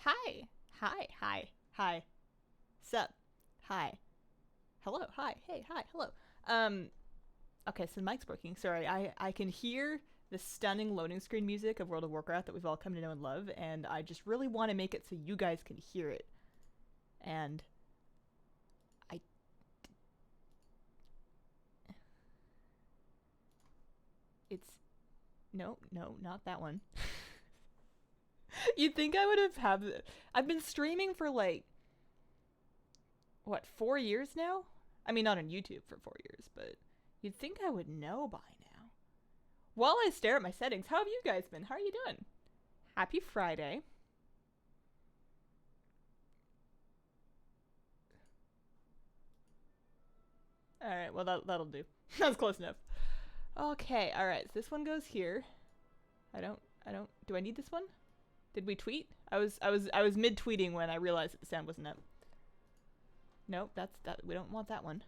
Hi. Hi. Hi. Hi. Sup. Hi. Hello. Hi. Hey. Hi. Hello. Um. Okay, so the mic's working. Sorry, I can hear the stunning loading screen music of World of Warcraft that we've all come to know and love, and I just really want to make it so you guys can hear it. And I. It's. No, not that one. You'd think I would have I've been streaming for like what, 4 years now? I mean, not on YouTube for 4 years, but you'd think I would know by now. While I stare at my settings, how have you guys been? How are you doing? Happy Friday. Alright, well that'll do. That's close enough. Okay, alright, so this one goes here. I don't do I need this one? Did we tweet? I was mid tweeting when I realized that the sound wasn't up. Nope, that we don't want that one.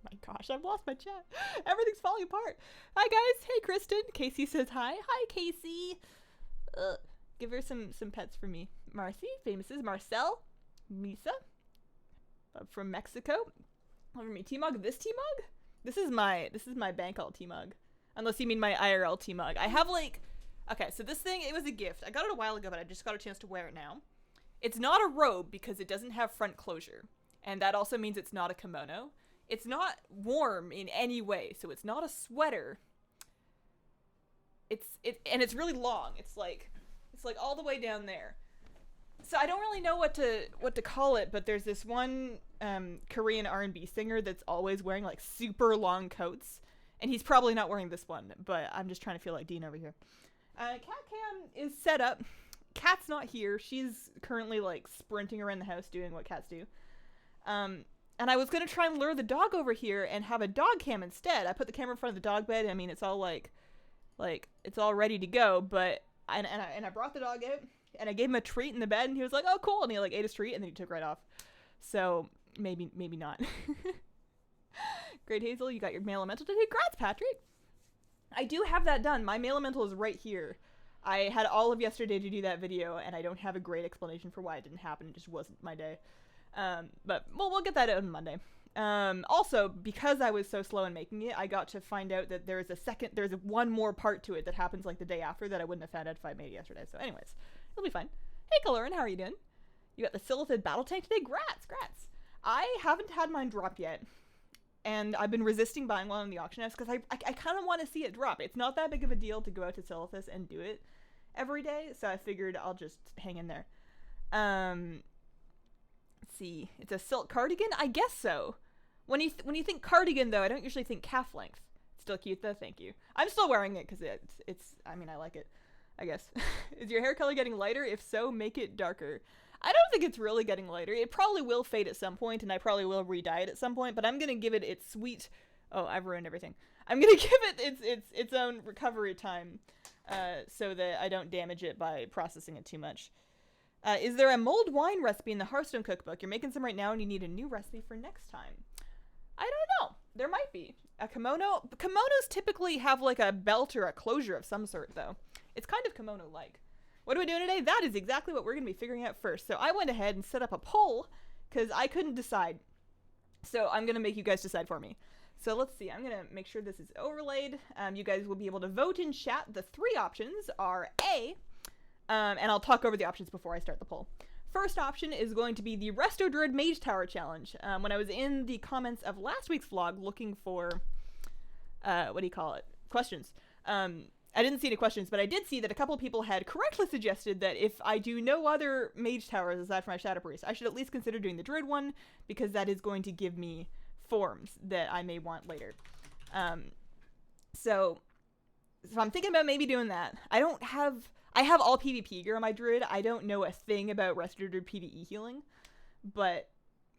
My gosh, I've lost my chat. Everything's falling apart. Hi guys. Hey Kristen. Casey says hi. Hi Casey. Give her some pets for me. Marcy, famous is Marcel, Misa, from Mexico. Over me, T-Mug. This T-Mug? This is my bank alt T-Mug. Unless you mean my IRL T-Mug. I have like, okay, so this thing, it was a gift. I got it a while ago, but I just got a chance to wear it now. It's not a robe because it doesn't have front closure. And that also means it's not a kimono. It's not warm in any way, so it's not a sweater. And it's really long. It's like all the way down there. So I don't really know what to call it, but there's this one Korean R&B singer that's always wearing like super long coats, and he's probably not wearing this one, but I'm just trying to feel like Dean over here. Cat Cam is set up. Cat's not here. She's currently like sprinting around the house doing what cats do. And I was gonna try and lure the dog over here and have a dog cam instead. I put the camera in front of the dog bed. I mean, it's all like it's all ready to go. But I brought the dog out and I gave him a treat in the bed, and he was like, "Oh, cool!" And he like ate his treat, and then he took right off. So maybe not. Great Hazel, you got your male elemental today. Congrats, Patrick. I do have that done. My male elemental is right here. I had all of yesterday to do that video, and I don't have a great explanation for why it didn't happen. It just wasn't my day. But we'll get that out on Monday. Also, because I was so slow in making it, I got to find out that there's one more part to it that happens like the day after that I wouldn't have found out if I made it yesterday. So anyways, it'll be fine. Hey, Kaloran, how are you doing? You got the Silithid battle tank today? Grats. I haven't had mine drop yet. And I've been resisting buying one on the auction house because I kind of want to see it drop. It's not that big of a deal to go out to Silithus and do it every day, so I figured I'll just hang in there. Let's see. It's a silk cardigan? I guess so. When you think cardigan, though, I don't usually think calf length. Still cute, though. Thank you. I'm still wearing it because it's. I mean, I like it. I guess. Is your hair color getting lighter? If so, make it darker. I don't think it's really getting lighter. It probably will fade at some point, and I probably will re-dye it at some point, but I'm going to give it its sweet... Oh, I've ruined everything. I'm going to give it its own recovery time so that I don't damage it by processing it too much. Is there a mulled wine recipe in the Hearthstone cookbook? You're making some right now, and you need a new recipe for next time. I don't know. There might be. A kimono... Kimonos typically have like a belt or a closure of some sort, though. It's kind of kimono-like. What are we doing today? That is exactly what we're going to be figuring out first. So I went ahead and set up a poll because I couldn't decide. So I'm going to make you guys decide for me. So let's see. I'm going to make sure this is overlaid. You guys will be able to vote in chat. The three options are A, and I'll talk over the options before I start the poll. First option is going to be the Resto Druid Mage Tower Challenge. When I was in the comments of last week's vlog looking for, what do you call it? Questions. I didn't see any questions, but I did see that a couple people had correctly suggested that if I do no other mage towers aside from my Shadow Priest, I should at least consider doing the Druid one, because that is going to give me forms that I may want later. So I'm thinking about maybe doing that. I have all PvP gear on my Druid. I don't know a thing about Resto Druid PvE healing, but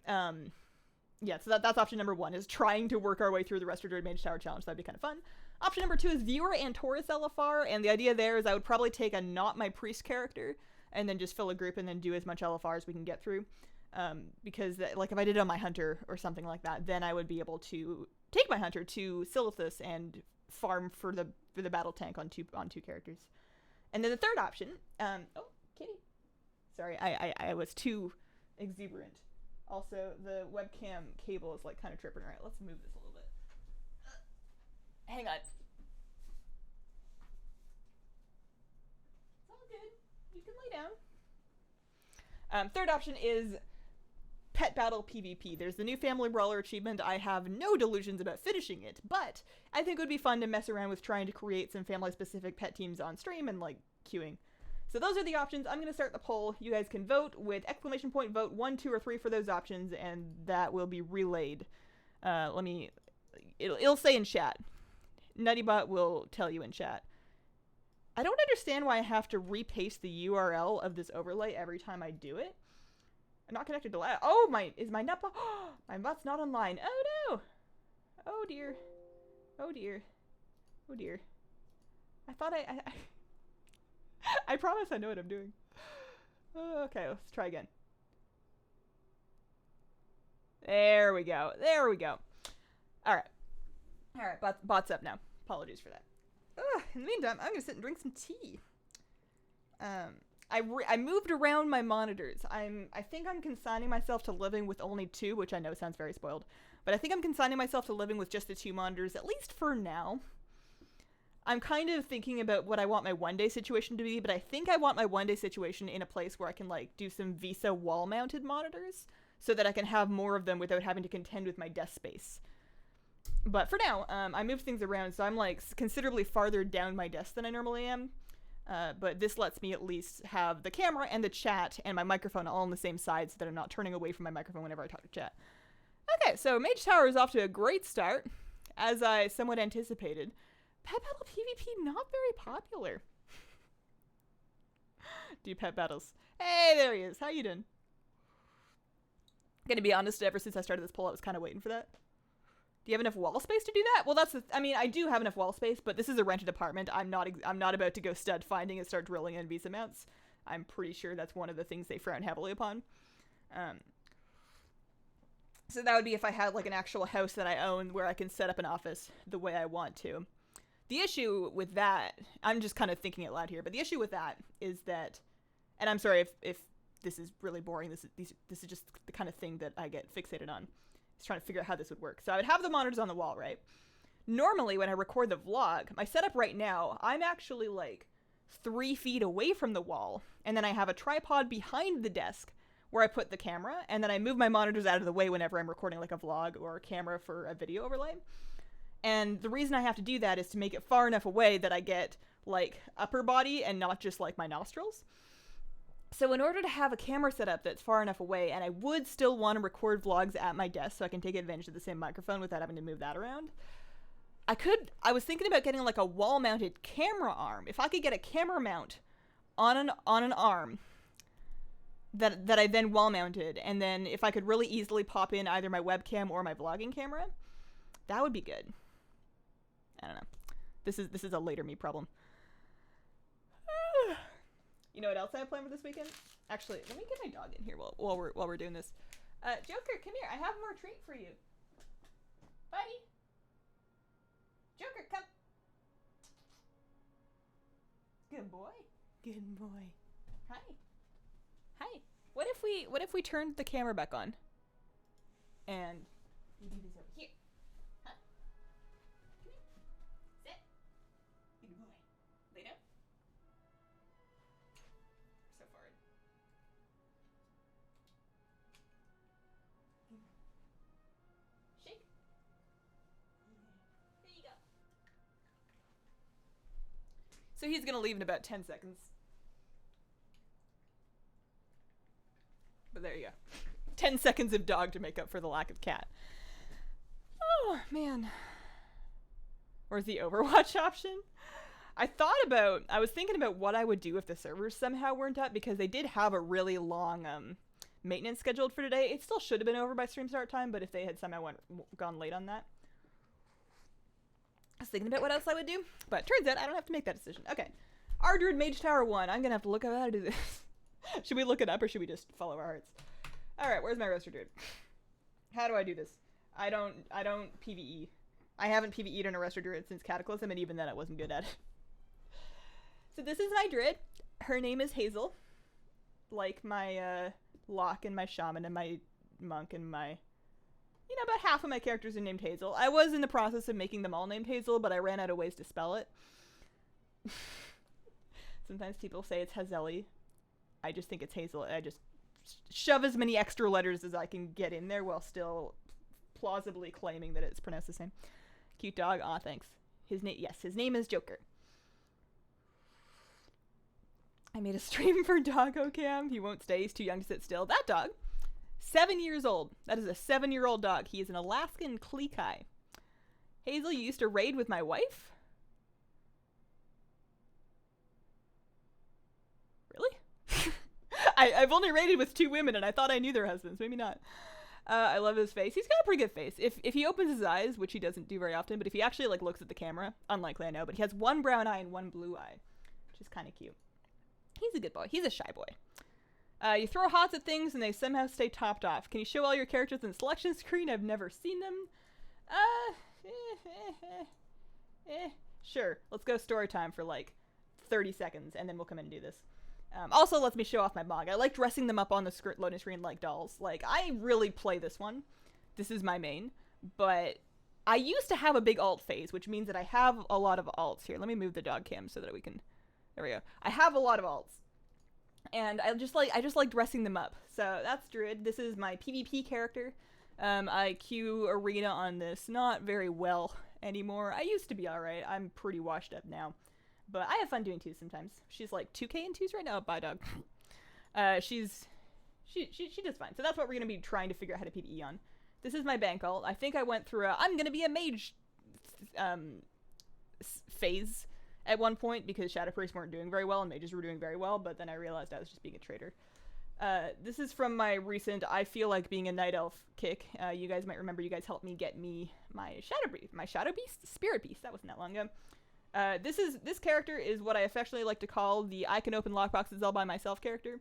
yeah, so that's option number one, is trying to work our way through the Resto Druid Mage Tower Challenge. That'd be kind of fun. Option number two is viewer Antorus Lfr, and the idea there is I would probably take a not my priest character and then just fill a group and then do as much LFR as we can get through. Because like if I did it on my hunter or something like that, then I would be able to take my hunter to Silithus and farm for the battle tank on two characters. And then the third option, oh, kitty. Sorry, I was too exuberant. Also, the webcam cable is like kind of tripping. All right, let's move this a little bit. Hang on. It's all good. You can lay down. Third option is Pet Battle PvP. There's the new Family Brawler achievement. I have no delusions about finishing it, but I think it would be fun to mess around with trying to create some family-specific pet teams on stream and, like, queuing. So those are the options. I'm going to start the poll. You guys can vote with exclamation point vote 1, 2, or 3 for those options, and that will be relayed. It'll say in chat. Nuttybot will tell you in chat. I don't understand why I have to repaste the URL of this overlay every time I do it. I'm not connected to is my nutbot? My bot's not online. Oh no! Oh dear. Oh dear. Oh dear. I thought I promise I know what I'm doing. Okay, let's try again. There we go. There we go. Alright. Alright, bot's up now. Apologies for that. In the meantime, I'm gonna sit and drink some tea. I moved around my monitors. I think I'm consigning myself to living with only 2, which I know sounds very spoiled. But I think I'm consigning myself to living with just the 2 monitors, at least for now. I'm kind of thinking about what I want my one-day situation to be, but I think I want my one-day situation in a place where I can, like, do some VESA wall-mounted monitors, so that I can have more of them without having to contend with my desk space. But for now, I moved things around, so I'm, like, considerably farther down my desk than I normally am. But this lets me at least have the camera and the chat and my microphone all on the same side so that I'm not turning away from my microphone whenever I talk to chat. Okay, so Mage Tower is off to a great start, as I somewhat anticipated. Pet Battle PvP, not very popular. Do pet battles. Hey, there he is. How you doing? Gonna be honest, ever since I started this poll, I was kind of waiting for that. Do you have enough wall space to do that? Well, I mean, I do have enough wall space, but this is a rented apartment. I'm not about to go stud finding and start drilling in VESA mounts. I'm pretty sure that's one of the things they frown heavily upon. So that would be if I had, like, an actual house that I own where I can set up an office the way I want to. The issue with that, I'm just kind of thinking it loud here, but the issue with that is that, and I'm sorry if this is really boring, this is just the kind of thing that I get fixated on. Just trying to figure out how this would work. So I would have the monitors on the wall, right? Normally, when I record the vlog, my setup right now, I'm actually, like, 3 feet away from the wall, and then I have a tripod behind the desk where I put the camera, and then I move my monitors out of the way whenever I'm recording, like, a vlog or a camera for a video overlay. And the reason I have to do that is to make it far enough away that I get, like, upper body and not just, like, my nostrils. So in order to have a camera set up that's far enough away, and I would still want to record vlogs at my desk so I can take advantage of the same microphone without having to move that around, I was thinking about getting, like, a wall-mounted camera arm. If I could get a camera mount on an arm that I then wall-mounted, and then if I could really easily pop in either my webcam or my vlogging camera, that would be good. I don't know. This is a later me problem. You know what else I have planned for this weekend? Actually, let me get my dog in here while we're doing this. Joker, come here. I have more treat for you. Buddy. Joker, come. Good boy. Good boy. Hi. Hi. What if we turned the camera back on? And we do this over here. Huh? Come here. Sit. Good boy. Lay down. So forward. Shake. There you go. So he's gonna leave in about 10 seconds. But there you go. 10 seconds of dog to make up for the lack of cat. Oh, man. Or the Overwatch option? I was thinking about what I would do if the servers somehow weren't up, because they did have a really long maintenance scheduled for today. It still should have been over by stream start time, but if they had somehow gone late on that. I was thinking about what else I would do, but turns out I don't have to make that decision. Okay. Our Druid Mage Tower 1. I'm gonna have to look up how to do this. Should we look it up, or should we just follow our hearts? Alright, where's my Resto Druid? How do I do this? I don't PvE. I haven't PvE'd on a Resto Druid since Cataclysm, and even then I wasn't good at it. So this is my Druid. Her name is Hazel. like my Lock and my Shaman and my Monk and my... You know, about half of my characters are named Hazel. I was in the process of making them all named Hazel, but I ran out of ways to spell it. Sometimes people say it's Hazeli. I just think it's Hazel. I just shove as many extra letters as I can get in there while still plausibly claiming that it's pronounced the same. Cute dog. Aw, thanks. His name is Joker. I made a stream for Doggo Cam. He won't stay. He's too young to sit still. That dog, 7 years old. That is a 7-year-old dog. He is an Alaskan Klekai. Hazel, you used to raid with my wife? Really? I've only raided with 2 women, and I thought I knew their husbands. Maybe not. I love his face. He's got a pretty good face. If he opens his eyes, which he doesn't do very often, but if he actually like looks at the camera, unlikely I know, but he has 1 brown eye and 1 blue eye, which is kind of cute. He's a good boy. He's a shy boy. You throw hots at things and they somehow stay topped off. Can you show all your characters in the selection screen? I've never seen them. Sure. Let's go story time for like 30 seconds and then we'll come in and do this. Also lets me show off my Mog. I like dressing them up on the loading screen like dolls. Like, I really play this one. This is my main. But I used to have a big alt phase, which means that I have a lot of alts. Here, let me move the dog cam so that we can... There we go. I have a lot of alts. And I just like dressing them up. So that's Druid. This is my PvP character. I queue arena on this not very well anymore. I used to be alright. I'm pretty washed up now. But I have fun doing 2s sometimes. She's like 2k in 2s right now. Bye, dog. She does fine. So that's what we're going to be trying to figure out how to PvE on. This is my bank alt. I think I went through I'm going to be a mage phase at one point because Shadow Priests weren't doing very well and mages were doing very well, but then I realized I was just being a traitor. This is from my recent I feel like being a night elf kick. You guys might remember you guys helped me get me my Shadow Beast? Spirit Beast. That wasn't that long ago. This character is what I affectionately like to call the I can open lockboxes all by myself character.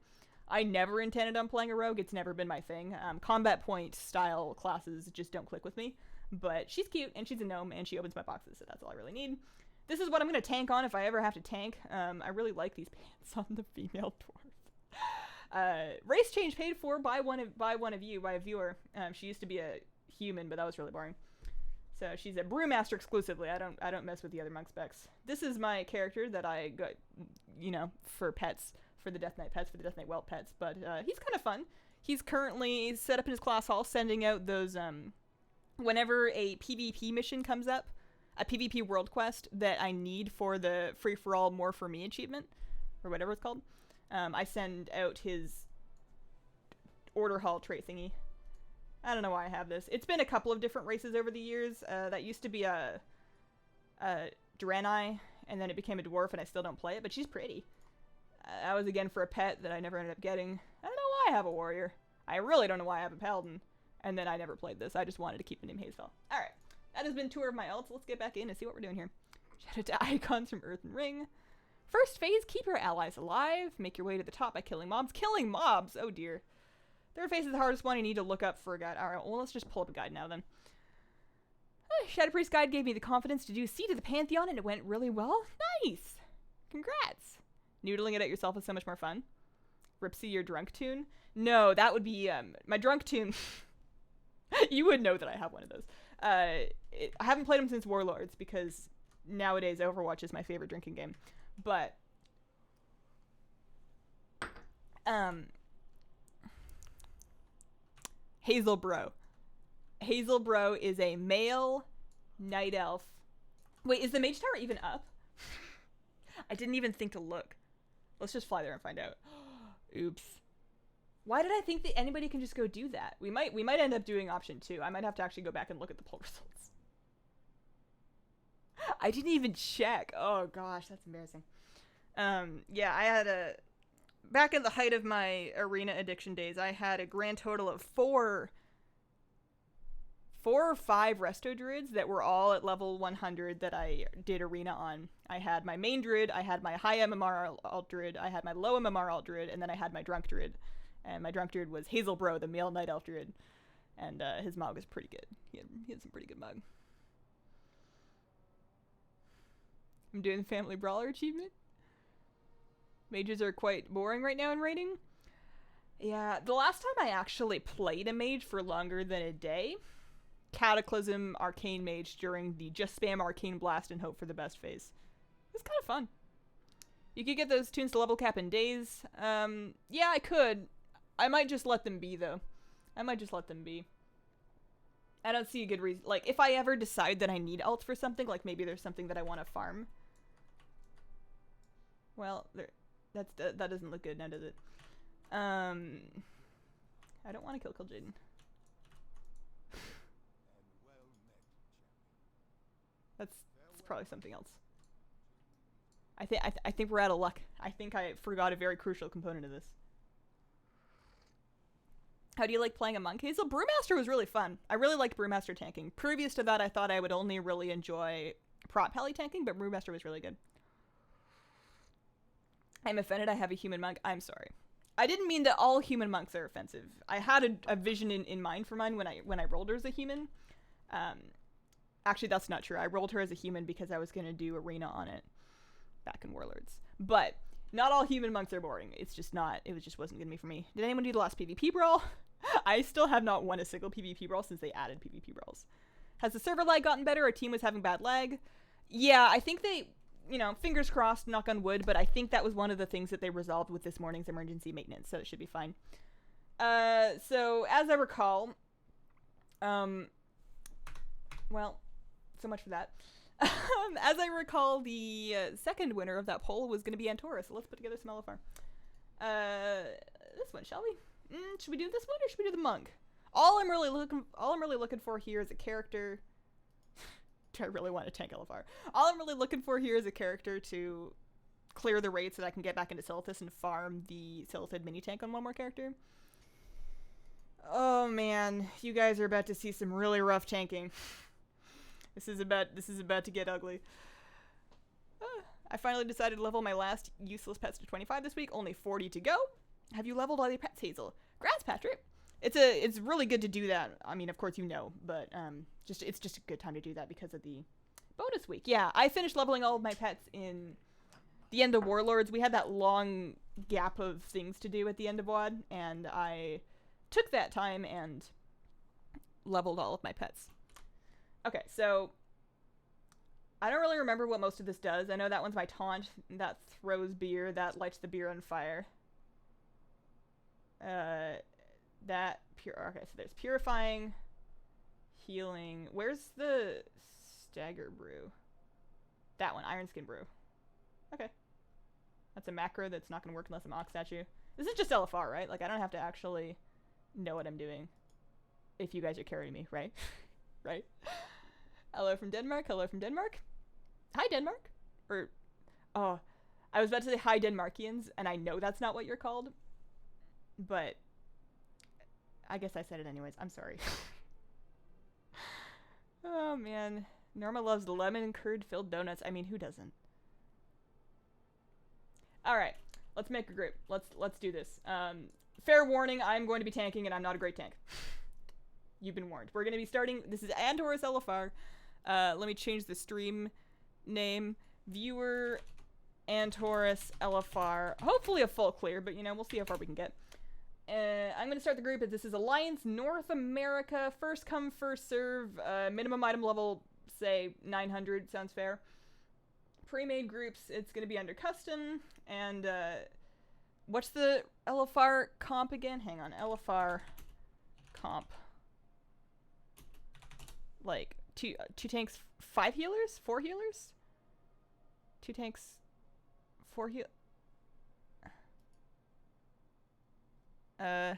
I never intended on playing a rogue. It's never been my thing. Combat point style classes just don't click with me. But she's cute, and she's a gnome, and she opens my boxes, so that's all I really need. This is what I'm going to tank on if I ever have to tank. I really like these pants on the female dwarf. Race change paid for by one of you, by a viewer. She used to be a human, but that was really boring. So she's a brewmaster exclusively. I don't mess with the other monk specs. This is my character that I got, you know, for pets, for the Death Knight pets, for the Death Knight Welt pets. But he's kind of fun. He's currently set up in his class hall, sending out those whenever a PvP mission comes up, a PvP world quest that I need for the free for all more for me achievement, or whatever it's called. I send out his order hall trait thingy. I don't know why I have this. It's been a couple of different races over the years. That used to be a Draenei, and then it became a dwarf, and I still don't play it, but she's pretty. That was again for a pet that I never ended up getting. I don't know why I have a warrior. I really don't know why I have a paladin. And then I never played this. I just wanted to keep the name Hazel. Alright. That has been tour of my alts. Let's get back in and see what we're doing here. Shout out to icons from Earth and Ring. First phase, keep your allies alive. Make your way to the top by killing mobs. Killing mobs! Oh dear. Third phase is the hardest one. You need to look up for a guide. Alright, well let's just pull up a guide now then. Shadow Priest guide gave me the confidence to do Seat of the Pantheon and it went really well. Nice! Congrats! Noodling it at yourself is so much more fun. Ripsy, your drunk tune? No, that would be, my drunk tune. You would know that I have one of those. I haven't played them since Warlords because nowadays Overwatch is my favorite drinking game. But, Hazelbro. Hazelbro is a male night elf. Wait, is the Mage Tower even up? I didn't even think to look. Let's just fly there and find out. Oops. Why did I think that anybody can just go do that? We might end up doing option 2. I might have to actually go back and look at the poll results. I didn't even check. Oh gosh, that's embarrassing. Yeah, I had back in the height of my arena addiction days, I had a grand total of four or five Resto Druids that were all at level 100 that I did arena on. I had my main Druid, I had my high MMR alt Druid, I had my low MMR alt Druid, and then I had my drunk Druid. And my drunk Druid was Hazelbro, the male night elf Druid. And his Mog was pretty good. He had some pretty good Mog. I'm doing the Family Brawler achievement. Mages are quite boring right now in raiding. Yeah, the last time I actually played a mage for longer than a day, Cataclysm Arcane Mage during the just spam Arcane Blast and hope for the best phase. It's kind of fun. You could get those tunes to level cap in days. Yeah, I could. I might just let them be, though. I might just let them be. I don't see a good reason. Like, if I ever decide that I need alts for something, like maybe there's something that I want to farm. Well, that doesn't look good now, does it? I don't want to kill Jaden. That's probably something else. I think we're out of luck. I think I forgot a very crucial component of this. How do you like playing a monk, Hazel? Brewmaster was really fun. I really liked Brewmaster tanking. Previous to that, I thought I would only really enjoy prop pally tanking, but Brewmaster was really good. I'm offended I have a human monk. I'm sorry. I didn't mean that all human monks are offensive. I had a vision in mind for mine when I rolled her as a human. Actually, that's not true. I rolled her as a human because I was going to do arena on it back in Warlords. But not all human monks are boring. It's just not. It just wasn't going to be for me. Did anyone do the last PvP brawl? I still have not won a single PvP brawl since they added PvP brawls. Has the server lag gotten better? Our team was having bad lag. Yeah, I think they, you know, fingers crossed, knock on wood, but I think that was one of the things that they resolved with this morning's emergency maintenance, so it should be fine. So, as I recall, well, so much for that. As I recall, the second winner of that poll was going to be Antorus, so let's put together some Lfr. This one, shall we? Should we do this one or should we do the monk? All I'm really looking for here is a character. Do I really want to tank Lfr? All I'm really looking for here is a character to clear the raid so that I can get back into Silithus and farm the Silithid mini tank on one more character. Oh man, you guys are about to see some really rough tanking. This is about to get ugly. I finally decided to level my last useless pets to 25 this week. Only 40 to go. Have you leveled all your pets, Hazel? Congrats, Patrick. It's really good to do that. I mean, of course you know, but it's just a good time to do that because of the bonus week. Yeah, I finished leveling all of my pets in the end of Warlords. We had that long gap of things to do at the end of WoD, and I took that time and leveled all of my pets. Okay, so I don't really remember what most of this does. I know that one's my taunt. That throws beer. That lights the beer on fire. Okay, so there's purifying, healing. Where's the stagger brew? That one, iron skin brew. Okay. That's a macro that's not going to work unless I'm Ox Statue. This is just LFR, right? Like, I don't have to actually know what I'm doing if you guys are carrying me, right? Right? Hello from Denmark. Hello from Denmark. Hi, Denmark. Or, oh, I was about to say hi, Denmarkians, and I know that's not what you're called. But I guess I said it anyways. I'm sorry. Oh, man. Norma loves lemon curd-filled donuts. I mean, who doesn't? All right. Let's make a group. Let's do this. Fair warning, I'm going to be tanking, and I'm not a great tank. You've been warned. We're going to be starting... This is Antorus Lfr. Let me change the stream name. Viewer Antorus Lfr. Hopefully a full clear, but, you know, we'll see how far we can get. I'm going to start the group. This is Alliance North America. First come, first serve. Minimum item level, say, 900. Sounds fair. Pre-made groups, it's going to be under custom. And, what's the Lfr comp again? Hang on. Lfr comp. Like, two tanks, 5 healers? 4 healers? 2 tanks, 4 healers? I'm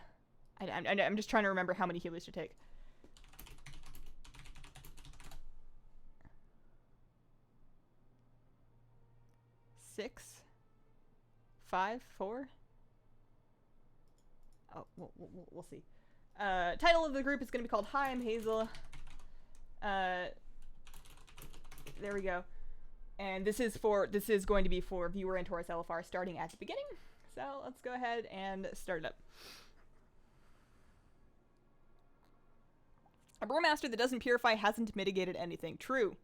just trying to remember how many healers to take. Six? 5? 4? Oh, we'll see. Title of the group is going to be called Hi, I'm Hazel. There we go. And this is going to be for viewer Antorus Lfr starting at the beginning. So let's go ahead and start it up. A brewmaster that doesn't purify hasn't mitigated anything. True.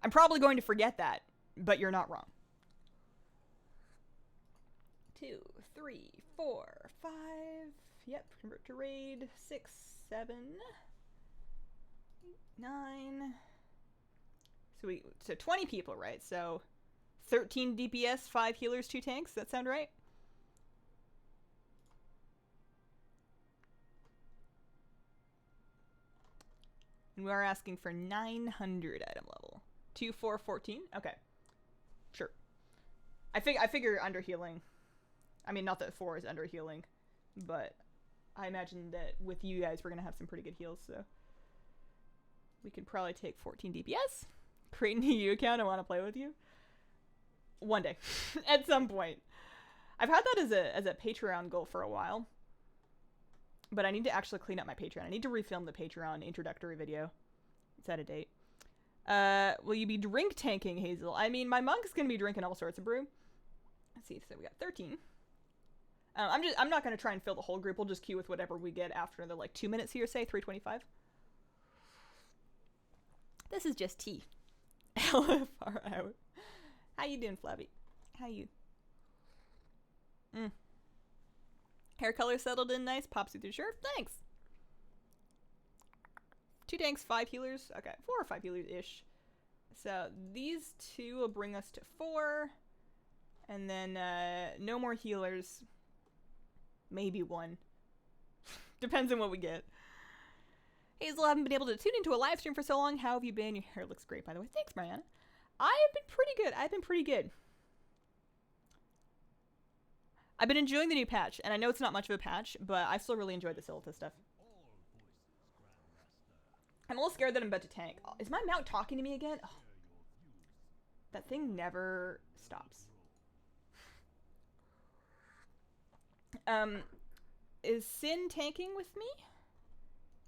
I'm probably going to forget that, but you're not wrong. 2, 3, 4, 5. Yep, convert to raid. 6, 7, 8, 9. So 20 people, right? So 13 DPS, 5 healers, 2 tanks. That sound right? And we are asking for 900 item level. 2, 4, 14. Okay, sure. I figure under healing. I mean, not that 4 is under healing, but I imagine that with you guys, we're gonna have some pretty good heals. So we could probably take 14 DPS. Create a new U account. I want to play with you. One day, at some point. I've had that as a Patreon goal for a while, but I need to actually clean up my Patreon. I need to refilm the Patreon introductory video. It's out of date. Will you be drink tanking, Hazel? I mean, my monk's gonna be drinking all sorts of brew. Let's see. So we got 13. I'm not gonna try and fill the whole group. We'll just queue with whatever we get after another like 2 minutes here. Say 3:25. This is just tea. Lfr out. How you doing, Flabby? How you? Hair color settled in nice. Pops you through shirt. Thanks. 2 tanks, 5 healers. Okay, 4 or 5 healers ish. So these 2 will bring us to 4, and then no more healers. Maybe 1. Depends on what we get. Hazel, haven't been able to tune into a live stream for so long. How have you been? Your hair looks great, by the way. Thanks, Mariana. I have been pretty good. I've been pretty good. I've been enjoying the new patch, and I know it's not much of a patch, but I still really enjoyed the Silita stuff. I'm a little scared that I'm about to tank. Oh, is my mount talking to me again? Oh. That thing never stops. Is Sin tanking with me?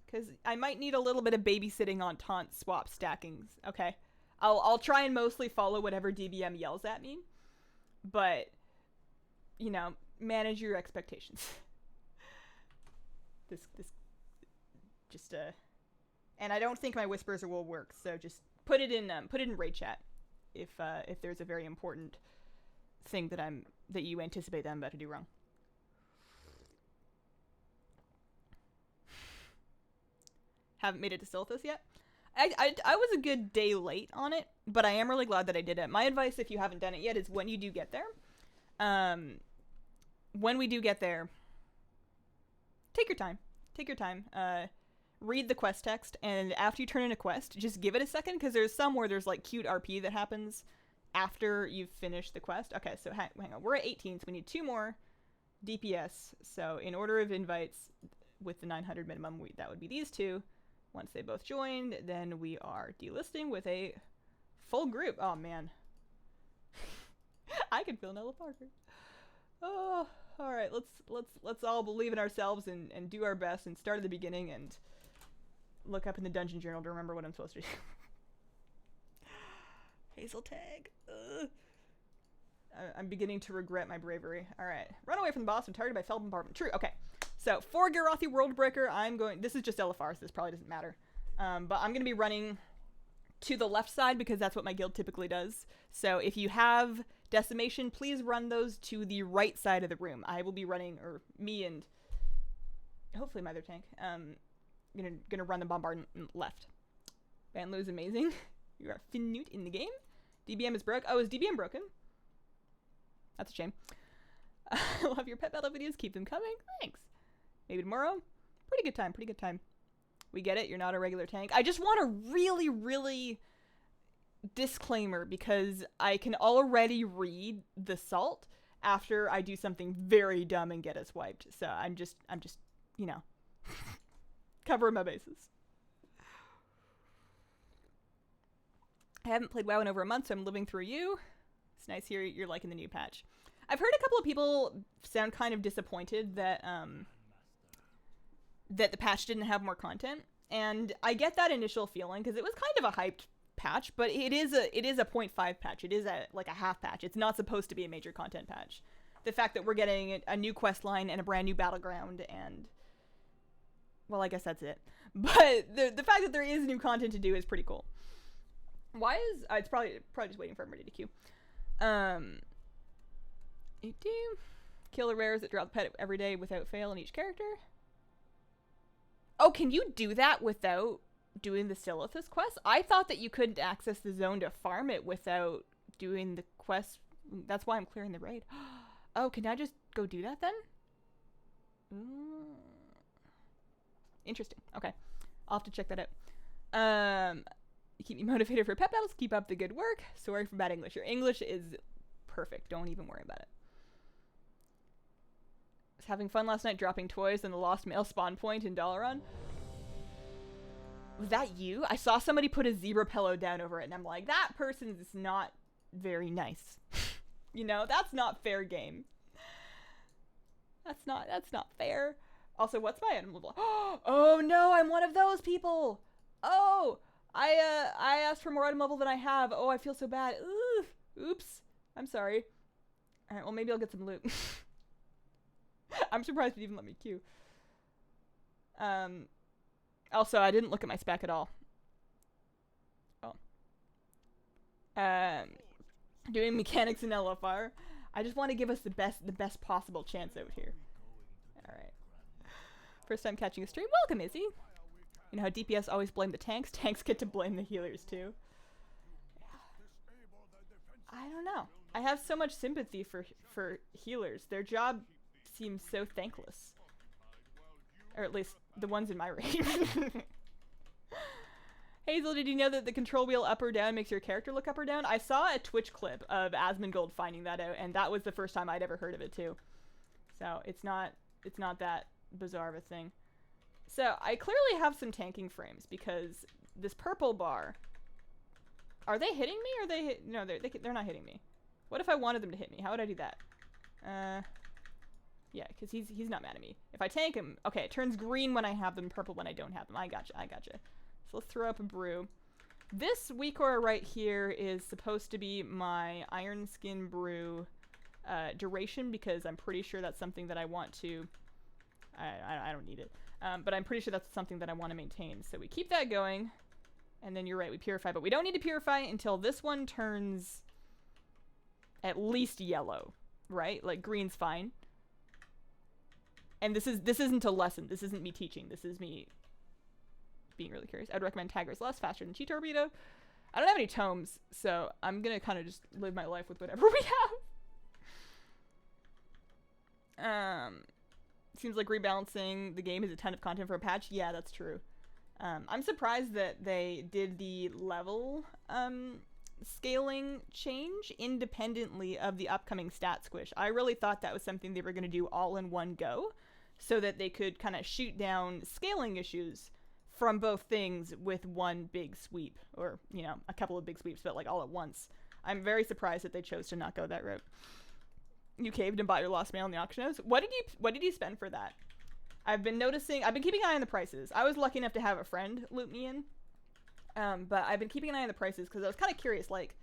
Because I might need a little bit of babysitting on taunt swap stackings. Okay. I'll try and mostly follow whatever DBM yells at me. But, you know, manage your expectations. And I don't think my whispers will work, so just put it in raid chat if there's a very important thing that you anticipate that I'm about to do wrong. Haven't made it to Silithus yet. I was a good day late on it, but I am really glad that I did it. My advice, if you haven't done it yet, is when you do get there, when we do get there, take your time. Take your time. Read the quest text, and after you turn in a quest, just give it a second, because there's some where there's like cute RP that happens after you've finished the quest. Okay, so hang on. We're at 18, so we need 2 more DPS. So in order of invites with the 900 minimum, that would be these 2. Once they both joined, then we are delisting with a full group. Oh man. I can feel Nella Parker. Oh, all right. Let's all believe in ourselves and do our best and start at the beginning and look up in the dungeon journal to remember what I'm supposed to do. Hazel tag. Ugh. I'm beginning to regret my bravery. All right. Run away from the boss and targeted by fell bombardment. True. Okay. So for Garathi Worldbreaker, this is just LFR, so this probably doesn't matter. But I'm going to be running to the left side because that's what my guild typically does. So if you have decimation, please run those to the right side of the room. I will be running, or me and hopefully my other tank, gonna run the bombardment left. Banlu's amazing. You are finute in the game. DBM is broke. Oh, is DBM broken? That's a shame. I love your pet battle videos. Keep them coming. Thanks. Maybe tomorrow. Pretty good time. Pretty good time. We get it. You're not a regular tank. I just want to really, really disclaimer, because I can already read the salt after I do something very dumb and get us wiped. So I'm just, you know, covering my bases. I haven't played WoW in over a month, so I'm living through you. It's nice here you're liking the new patch. I've heard a couple of people sound kind of disappointed that that the patch didn't have more content, and I get that initial feeling because it was kind of a hyped patch, but it is a 0.5 patch. It is like a half patch. It's not supposed to be a major content patch. The fact that we're getting a new quest line and a brand new battleground, and well, I guess that's it. But the fact that there is new content to do is pretty cool. Why is it's probably just waiting for everybody to queue. Kill the rares that drop the pet every day without fail in each character. Oh, can you do that without doing the Silithus quest? I thought that you couldn't access the zone to farm it without doing the quest. That's why I'm clearing the raid. Oh, can I just go do that then? Interesting. Okay. I'll have to check that out. Keep me motivated for pet battles. Keep up the good work. Sorry for bad English. Your English is perfect. Don't even worry about it. Was having fun last night dropping toys in the Lost Mail spawn point in Dalaran. Was that you? I saw somebody put a zebra pillow down over it, and I'm like, that person is not very nice. You know, that's not fair game. That's not fair. Also, what's my item level? Oh no, I'm one of those people. Oh, I asked for more item level than I have. Oh, I feel so bad. Oops. I'm sorry. All right, well maybe I'll get some loot. I'm surprised you even let me queue. Also, I didn't look at my spec at all. Oh. Doing mechanics in LFR. I just want to give us the best possible chance out here. Alright. First time catching a stream. Welcome, Izzy. You know how DPS always blame the tanks? Tanks get to blame the healers, too. Yeah. I don't know. I have so much sympathy for healers. Their job seems so thankless. Or at least the ones in my raid. Hazel, did you know that the control wheel up or down makes your character look up or down? I saw a Twitch clip of Asmongold finding that out, and that was the first time I'd ever heard of it too. So it's not that bizarre of a thing. So I clearly have some tanking frames because this purple bar. Are they hitting me? Or no, they're not hitting me. What if I wanted them to hit me? How would I do that? Yeah, because he's not mad at me. If I tank him, okay, it turns green when I have them, purple when I don't have them. I gotcha. So let's throw up a brew. This Weakor right here is supposed to be my Iron Skin brew duration because I'm pretty sure that's something that I want to. I don't need it, but I'm pretty sure that's something that I want to maintain. So we keep that going, and then you're right, we purify, but we don't need to purify until this one turns at least yellow, right? Like green's fine. And this isn't a lesson. This isn't me teaching. This is me being really curious. I'd recommend Tiger's Lust, faster than Chi Torpedo. I don't have any tomes, so I'm gonna kind of just live my life with whatever we have. Seems like rebalancing the game is a ton of content for a patch. Yeah, that's true. I'm surprised that they did the level scaling change independently of the upcoming stat squish. I really thought that was something they were going to do all in one go so that they could kind of shoot down scaling issues from both things with one big sweep, or, you know, a couple of big sweeps, but like all at once. I'm very surprised that they chose to not go that route. You caved and bought your Lost Mail in the auction house. What did you spend for that? I've been keeping an eye on the prices. I was lucky enough to have a friend loot me in. But I've been keeping an eye on the prices because I was kind of curious, like,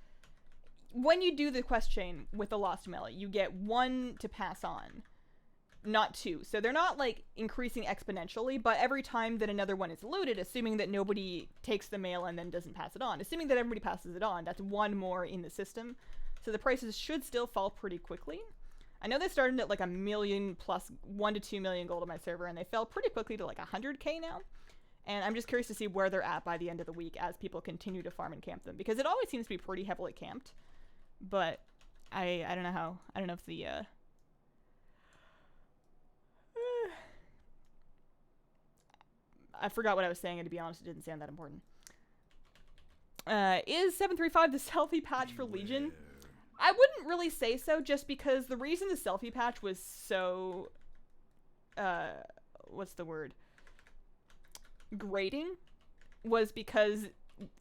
when you do the quest chain with the Lost Mail, you get one to pass on, not two. So they're not, like, increasing exponentially, but every time that another one is looted, assuming that nobody takes the mail and then doesn't pass it on, assuming that everybody passes it on, that's one more in the system. So the prices should still fall pretty quickly. I know they started at, like, $1 million plus 1 to 2 million gold on my server, and they fell pretty quickly to, like, 100K now. And I'm just curious to see where they're at by the end of the week as people continue to farm and camp them. Because it always seems to be pretty heavily camped. But I don't know how. I don't know if the... I forgot what I was saying, and to be honest, it didn't sound that important. Is 735 the selfie patch for Legion? I wouldn't really say so, just because the reason the selfie patch was so... what's the word? Grating was because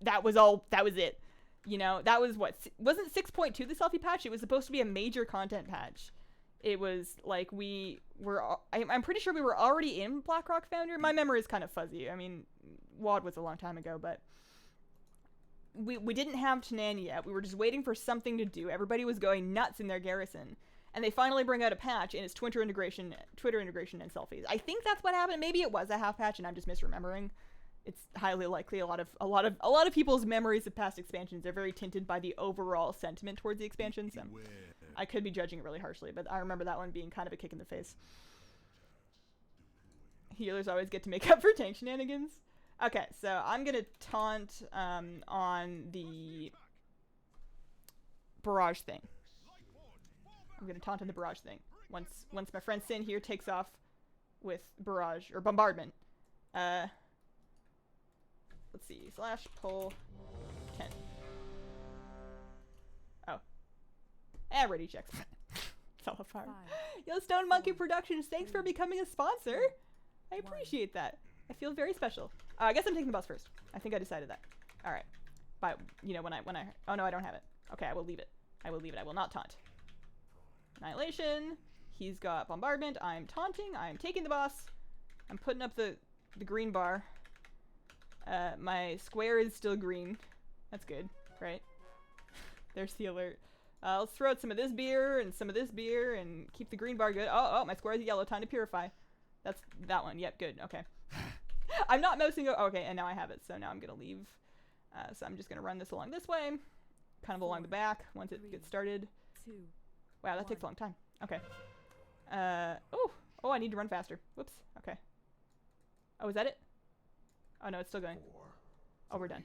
that was it, you know. That was what wasn't 6.2 the selfie patch. It was supposed to be a major content patch. It was like I'm pretty sure we were already in Blackrock Foundry. My memory is kind of fuzzy. I mean, WoD was a long time ago, but we didn't have Tanan yet. We were just waiting for something to do. Everybody was going nuts in their garrison. And they finally bring out a patch, and it's Twitter integration and selfies. I think that's what happened. Maybe it was a half patch, and I'm just misremembering. It's highly likely. A lot of people's memories of past expansions are very tinted by the overall sentiment towards the expansion. So I could be judging it really harshly, but I remember that one being kind of a kick in the face. Healers always get to make up for tank shenanigans. Okay, so I'm gonna taunt on the barrage thing. I'm gonna taunt on the barrage thing. Once my friend Sin here takes off with barrage or bombardment. Let's see. Slash pull 10. Oh. Ready checks. Lfr. Yo, Stone Monkey Productions, thanks for becoming a sponsor. I appreciate that. I feel very special. I guess I'm taking the boss first. I think I decided that. All right. But you know when I oh no, I don't have it. Okay, I will leave it. I will leave it. I will not taunt. Annihilation. He's got bombardment. I'm taunting. I'm taking the boss. I'm putting up the green bar. My square is still green. That's good, right? There's the alert. Let's throw out some of this beer and some of this beer and keep the green bar good. Oh, my square is yellow. Time to purify. That's that one. Yep, good. Okay. I'm not mousing. Okay, and now I have it. So now I'm gonna leave. So I'm just gonna run this along this way, kind of along the back once it gets started. Wow, that takes a long time. Okay. Oh, I need to run faster. Whoops. Okay. Oh, is that it? Oh no, it's still going. Oh, we're done.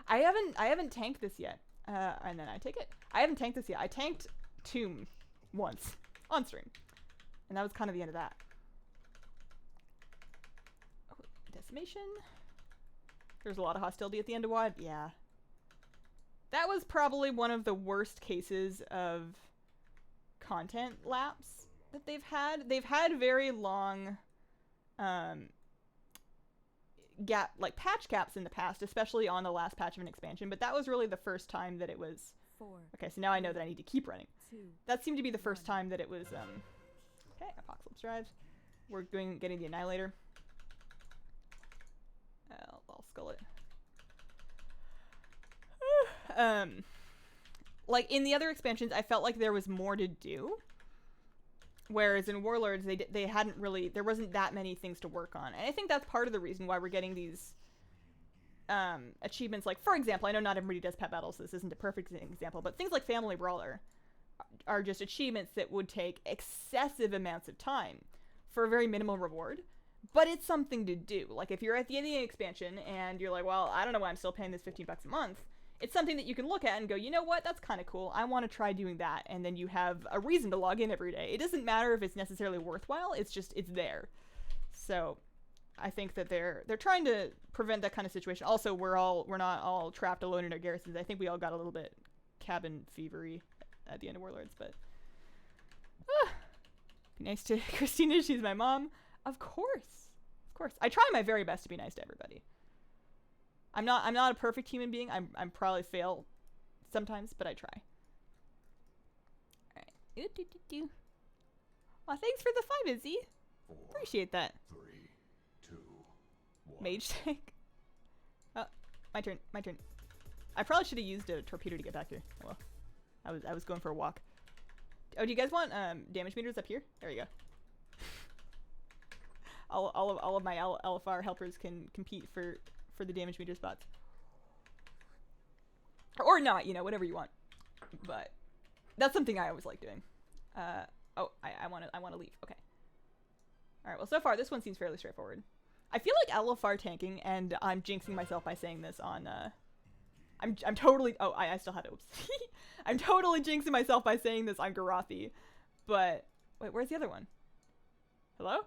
I haven't tanked this yet. And then I take it. I haven't tanked this yet. I tanked Tomb once on stream, and that was kind of the end of that. Oh, decimation. There's a lot of hostility at the end of WoD. Yeah. That was probably one of the worst cases of content lapse that they've had. They've had very long patch caps in the past, especially on the last patch of an expansion, but that was really the first time that it was... Okay, so now I know that I need to keep running. That seemed to be the first time that it was... Okay, Apocalypse Drives. We're getting the Annihilator. I'll skull it. Like, in the other expansions, I felt like there was more to do. Whereas in Warlords, they hadn't really... There wasn't that many things to work on. And I think that's part of the reason why we're getting these achievements. Like, for example, I know not everybody does pet battles, so this isn't a perfect example, but things like Family Brawler are just achievements that would take excessive amounts of time for a very minimal reward. But it's something to do. Like, if you're at the end of the expansion and you're like, well, I don't know why I'm still paying this $15 a month, it's something that you can look at and go, you know what, that's kind of cool. I want to try doing that. And then you have a reason to log in every day. It doesn't matter if it's necessarily worthwhile. It's just, it's there. So I think that they're trying to prevent that kind of situation. Also, we're not all trapped alone in our garrisons. I think we all got a little bit cabin fevery at the end of Warlords, but be nice to Christina. She's my mom. Of course. I try my very best to be nice to everybody. I'm not a perfect human being. I'm probably fail sometimes, but I try. All right. Well, thanks for the 5, Izzy. Appreciate that. 3, 2, 1. Mage tank. Oh, my turn. I probably should have used a torpedo to get back here. Oh, well, I was going for a walk. Oh, do you guys want damage meters up here? There you go. all of my LFR helpers can compete for the damage meter spots, or not, you know, whatever you want. But that's something I always like doing. Oh, I want to leave. Okay. All right. Well, so far this one seems fairly straightforward. I feel like LFR tanking, and I'm jinxing myself by saying this on. I'm totally. Oh, I still had it. Oops. I'm totally jinxing myself by saying this on Garathi. But wait, where's the other one? Hello?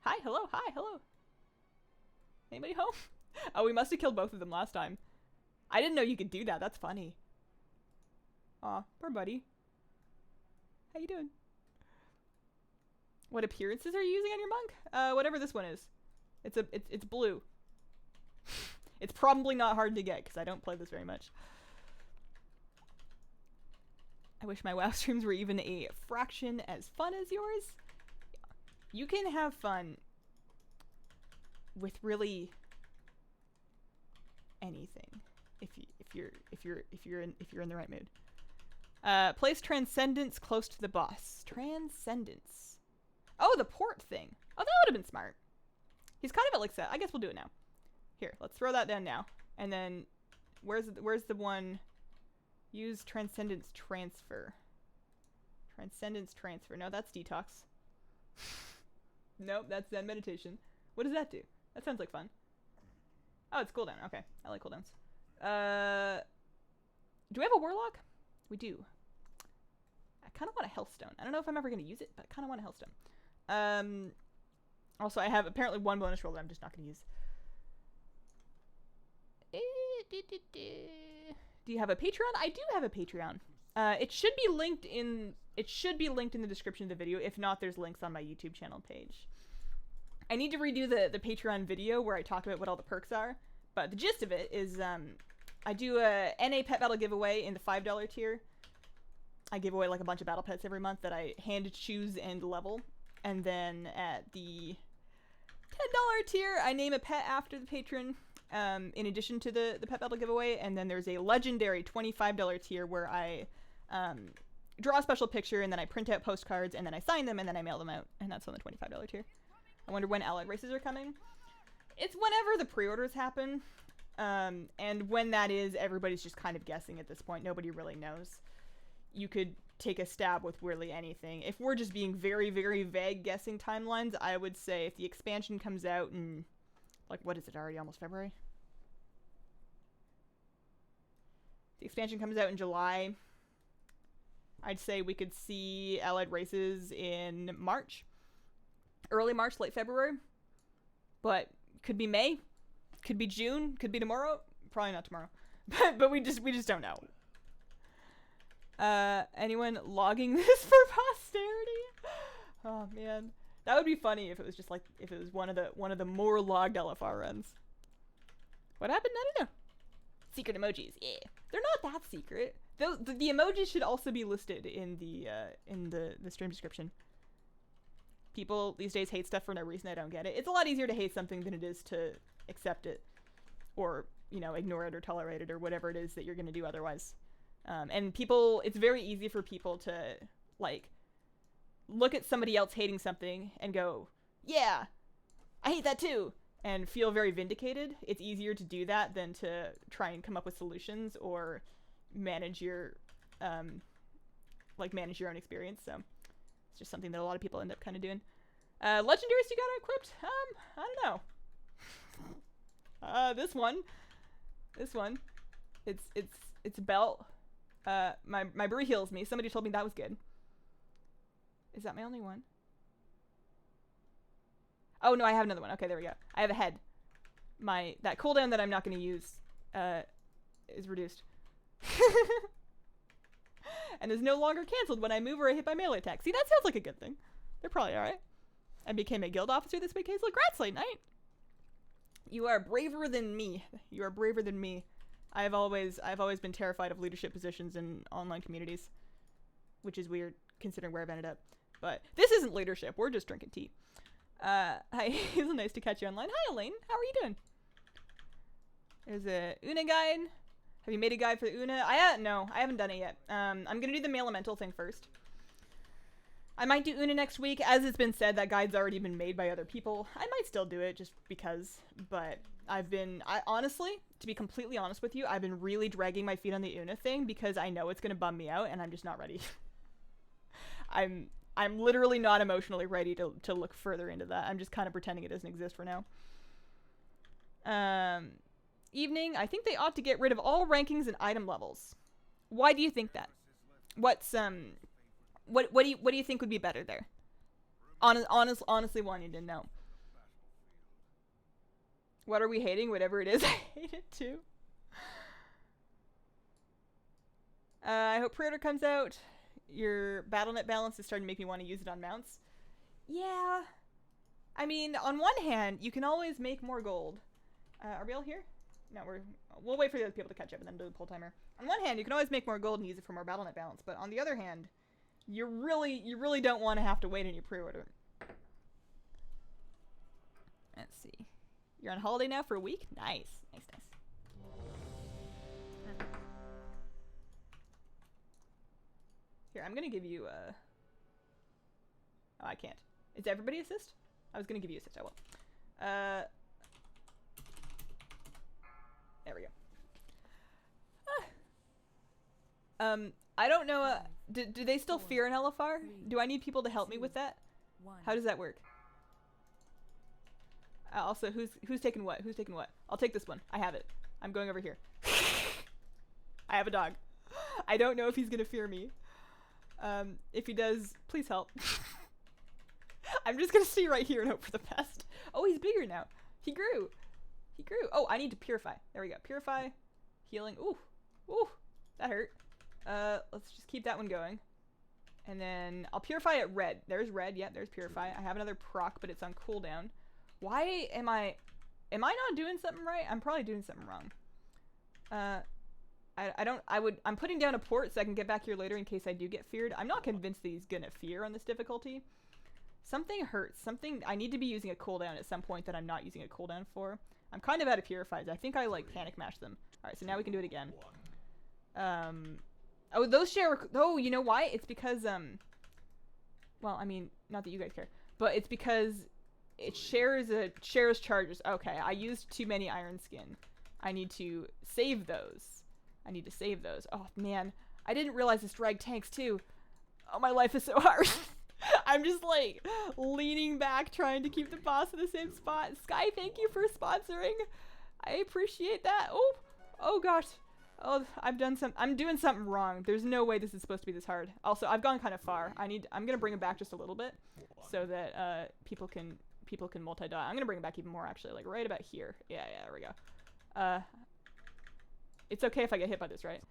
Hi. Hello. Anybody home? Oh, we must have killed both of them last time. I didn't know you could do that. That's funny. Aw, poor buddy. How you doing? What appearances are you using on your monk? Whatever this one is. It's blue. It's probably not hard to get because I don't play this very much. I wish my WoW streams were even a fraction as fun as yours. You can have fun with really anything if you're in the right mood. Place Transcendence close to the boss. Transcendence. Oh, the port thing. Oh, that would have been smart. He's kind of at like set. I guess we'll do it now. Here, let's throw that down now. And then where's the one? Use Transcendence Transfer. Transcendence Transfer. No, that's Detox. Nope, that's Zen Meditation. What does that do? That sounds like fun. Oh, it's cooldown. Okay, I like cooldowns. Do we have a Warlock? We do. I kind of want a Healthstone. I don't know if I'm ever going to use it, but I kind of want a Healthstone. Also, I have apparently one bonus roll that I'm just not going to use. Do you have a Patreon? I do have a Patreon. It should be linked in the description of the video. If not, there's links on my YouTube channel page. I need to redo the Patreon video where I talk about what all the perks are, but the gist of it is I do a NA pet battle giveaway in the $5 tier. I give away like a bunch of battle pets every month that I hand choose and level, and then at the $10 tier I name a pet after the patron, in addition to the pet battle giveaway. And then there's a legendary $25 tier where I draw a special picture, and then I print out postcards, and then I sign them, and then I mail them out, and that's on the $25 tier. I wonder when allied races are coming. It's whenever the pre-orders happen, and when that is, everybody's just kind of guessing at this point. Nobody really knows. You could take a stab with really anything. If we're just being very, very vague guessing timelines, I would say if the expansion comes out in, like, what is it, already almost February? The expansion comes out in July. I'd say we could see allied races in March. Early March, late February. But could be May, could be June, could be tomorrow. Probably not tomorrow. But we just don't know. Anyone logging this for posterity? Oh man, that would be funny if it was just like, if it was one of the more logged LFR runs. What happened? I don't know. Secret emojis, yeah, they're not that secret. The emojis should also be listed in the stream description. People these days hate stuff for no reason. I don't get it. It's a lot easier to hate something than it is to accept it, or, you know, ignore it or tolerate it or whatever it is that you're going to do otherwise. And people, it's very easy for people to, like, look at somebody else hating something and go, yeah, I hate that too, and feel very vindicated. It's easier to do that than to try and come up with solutions or manage your, manage your own experience. So it's just something that a lot of people end up kind of doing. Legendaries you got equipped? I don't know. This one, it's a belt. My brew heals me. Somebody told me that was good. Is that my only one? Oh no, I have another one. Okay, there we go. I have a head. That cooldown that I'm not going to use is reduced. And is no longer cancelled when I move or I hit by melee attack. See, that sounds like a good thing. They're probably alright. I became a guild officer this week, Hazel. Congrats, late night. You are braver than me. You are braver than me. I've always been terrified of leadership positions in online communities, which is weird considering where I've ended up. But this isn't leadership. We're just drinking tea. Hi, Hazel. Nice to catch you online. Hi, Elaine. How are you doing? There's a Una guide. Have you made a guide for the Una? No, I haven't done it yet. I'm gonna do the male elemental thing first. I might do Una next week. As it's been said, that guide's already been made by other people. I might still do it just because, but I honestly, to be completely honest with you, I've been really dragging my feet on the Una thing because I know it's gonna bum me out and I'm just not ready. I'm literally not emotionally ready to look further into that. I'm just kind of pretending it doesn't exist for now. Evening, I think they ought to get rid of all rankings and item levels. Why do you think that? What do you think would be better there? Honestly wanting to know. What are we hating? Whatever it is, I hate it too. I hope pre-order comes out. Your BattleNet balance is starting to make me want to use it on mounts. Yeah. I mean, on one hand, you can always make more gold. Are we all here? No, we'll wait for the other people to catch up and then do the pull timer. On one hand, you can always make more gold and use it for more BattleNet balance, but on the other hand, you really don't want to have to wait on your pre-order. Let's see. You're on holiday now for a week? Nice. Nice. Here, I'm gonna give you oh, I can't. Is everybody assist? I was gonna give you assist. I will. There we go. I don't know. Do they still fear an Lfr? Do I need people to help me with that? How does that work? Also, who's taking what? Who's taking what? I'll take this one. I have it. I'm going over here. I have a dog. I don't know if he's gonna fear me. If he does, please help. I'm just gonna stay right here and hope for the best. Oh, he's bigger now. He grew. He grew. Oh, I need to purify. There we go. Purify. Healing. Ooh. Ooh. That hurt. Let's just keep that one going. And then I'll purify it red. There's red. Yeah, there's purify. I have another proc, but it's on cooldown. Why am I not doing something right? I'm probably doing something wrong. I'm putting down a port so I can get back here later in case I do get feared. I'm not convinced that he's gonna fear on this difficulty. Something hurts. I need to be using a cooldown at some point that I'm not using a cooldown for. I'm kind of out of purifies. I think I like panic mash them. Alright, so now we can do it again. Oh, those share. Oh, you know why? It's because, well, I mean, not that you guys care, but it's because it shares charges. Okay, I used too many iron skin. I need to save those. Oh, man. I didn't realize this drag tanks, too. Oh, my life is so hard. I'm just, like, leaning back, trying to keep the boss in the same spot. Sky, thank you for sponsoring. I appreciate that. Oh, gosh. Oh, I'm doing something wrong. There's no way this is supposed to be this hard. Also, I've gone kind of far. I'm gonna bring it back just a little bit so that people can multi-die. I'm gonna bring it back even more actually, like right about here. Yeah, there we go. It's okay if I get hit by this, right?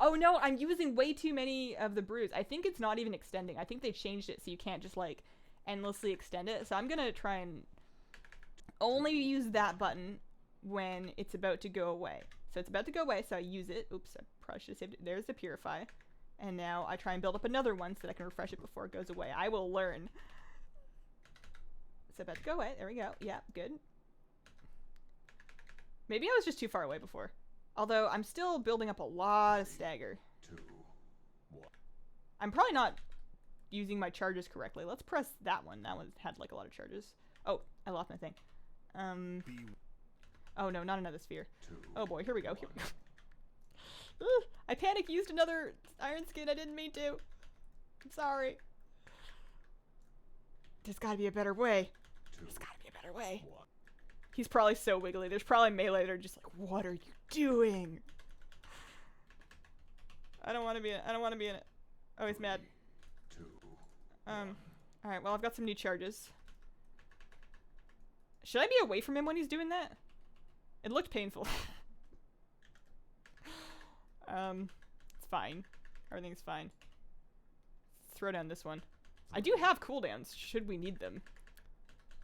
Oh no, I'm using way too many of the brews. I think it's not even extending. I think they changed it so you can't just like endlessly extend it. So I'm gonna try and only use that button when it's about to go away. So it's about to go away, so I use it. Oops, I probably should have saved it. There's the purify. And now I try and build up another one so that I can refresh it before it goes away. I will learn. It's about to go away. There we go. Yeah, good. Maybe I was just too far away before. Although I'm still building up a lot of stagger. I'm probably not using my charges correctly. Let's press that one. That one had like a lot of charges. Oh, I lost my thing. Oh no, not another sphere. Oh boy, here we go. I panic used another iron skin. I didn't mean to. I'm sorry. There's gotta be a better way. He's probably so wiggly. There's probably melee that are just like, what are you doing? I don't want to be in it. Oh, he's mad. Alright, well, I've got some new charges. Should I be away from him when he's doing that? It looked painful. It's fine. Everything's fine. Throw down this one. I do have cooldowns, should we need them.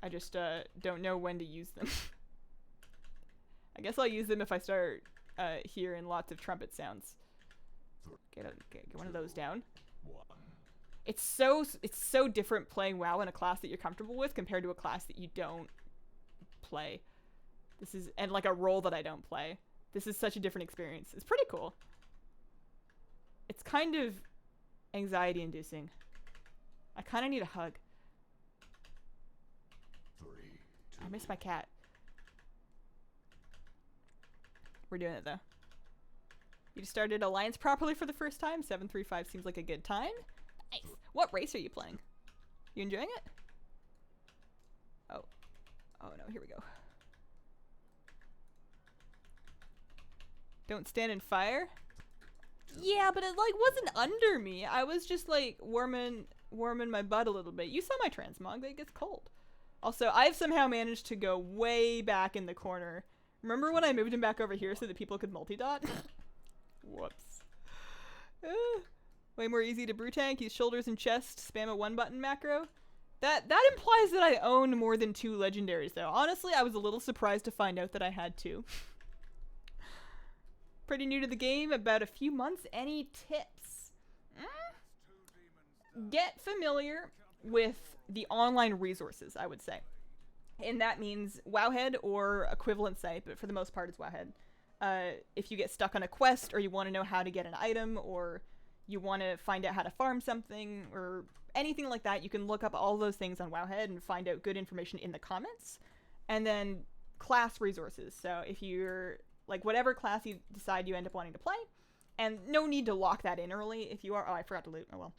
I just, don't know when to use them. I guess I'll use them if I start, hearing lots of trumpet sounds. Get one of those down. It's so different playing WoW in a class that you're comfortable with compared to a class that you don't play. And like a role that I don't play. This is such a different experience. It's pretty cool. It's kind of anxiety inducing. I kind of need a hug. I miss my cat. We're doing it though. You just started Alliance properly for the first time. 735 seems like a good time. Nice. What race are you playing? You enjoying it? Oh no, here we go. Don't stand in fire? Yeah, but it like wasn't under me. I was just like warming my butt a little bit. You saw my transmog, it gets cold. Also, I've somehow managed to go way back in the corner. Remember when I moved him back over here so that people could multi-dot? Whoops. Way more easy to brew tank, use shoulders and chest, spam a 1-button macro. That implies that I own more than 2 legendaries though. Honestly, I was a little surprised to find out that I had 2. Pretty new to the game, about a few months. Any tips? Get familiar with the online resources, I would say. And that means Wowhead or equivalent site, but for the most part it's Wowhead. If you get stuck on a quest or you want to know how to get an item or you want to find out how to farm something or anything like that, you can look up all those things on Wowhead and find out good information in the comments. And then class resources. So if you're like whatever class you decide you end up wanting to play, and no need to lock that in early if you are. Oh, I forgot to loot. Oh well.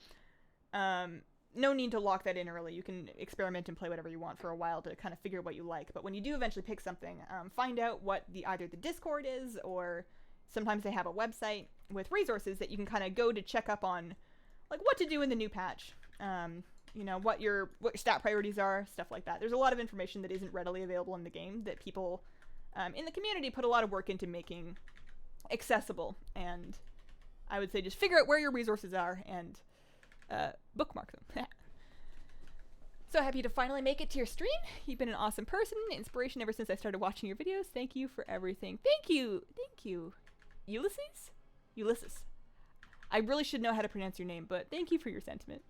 No need to lock that in early. You can experiment and play whatever you want for a while to kind of figure what you like. But when you do eventually pick something, find out what either the Discord is, or sometimes they have a website with resources that you can kind of go to check up on, like what to do in the new patch. You know, what your stat priorities are, stuff like that. There's a lot of information that isn't readily available in the game that people in the community put a lot of work into making accessible. And I would say just figure out where your resources are and bookmark them. So happy to finally make it to your stream. You've been an awesome person, inspiration ever since I started watching your videos. Thank you for everything. Thank you. Ulysses. I really should know how to pronounce your name, but thank you for your sentiment.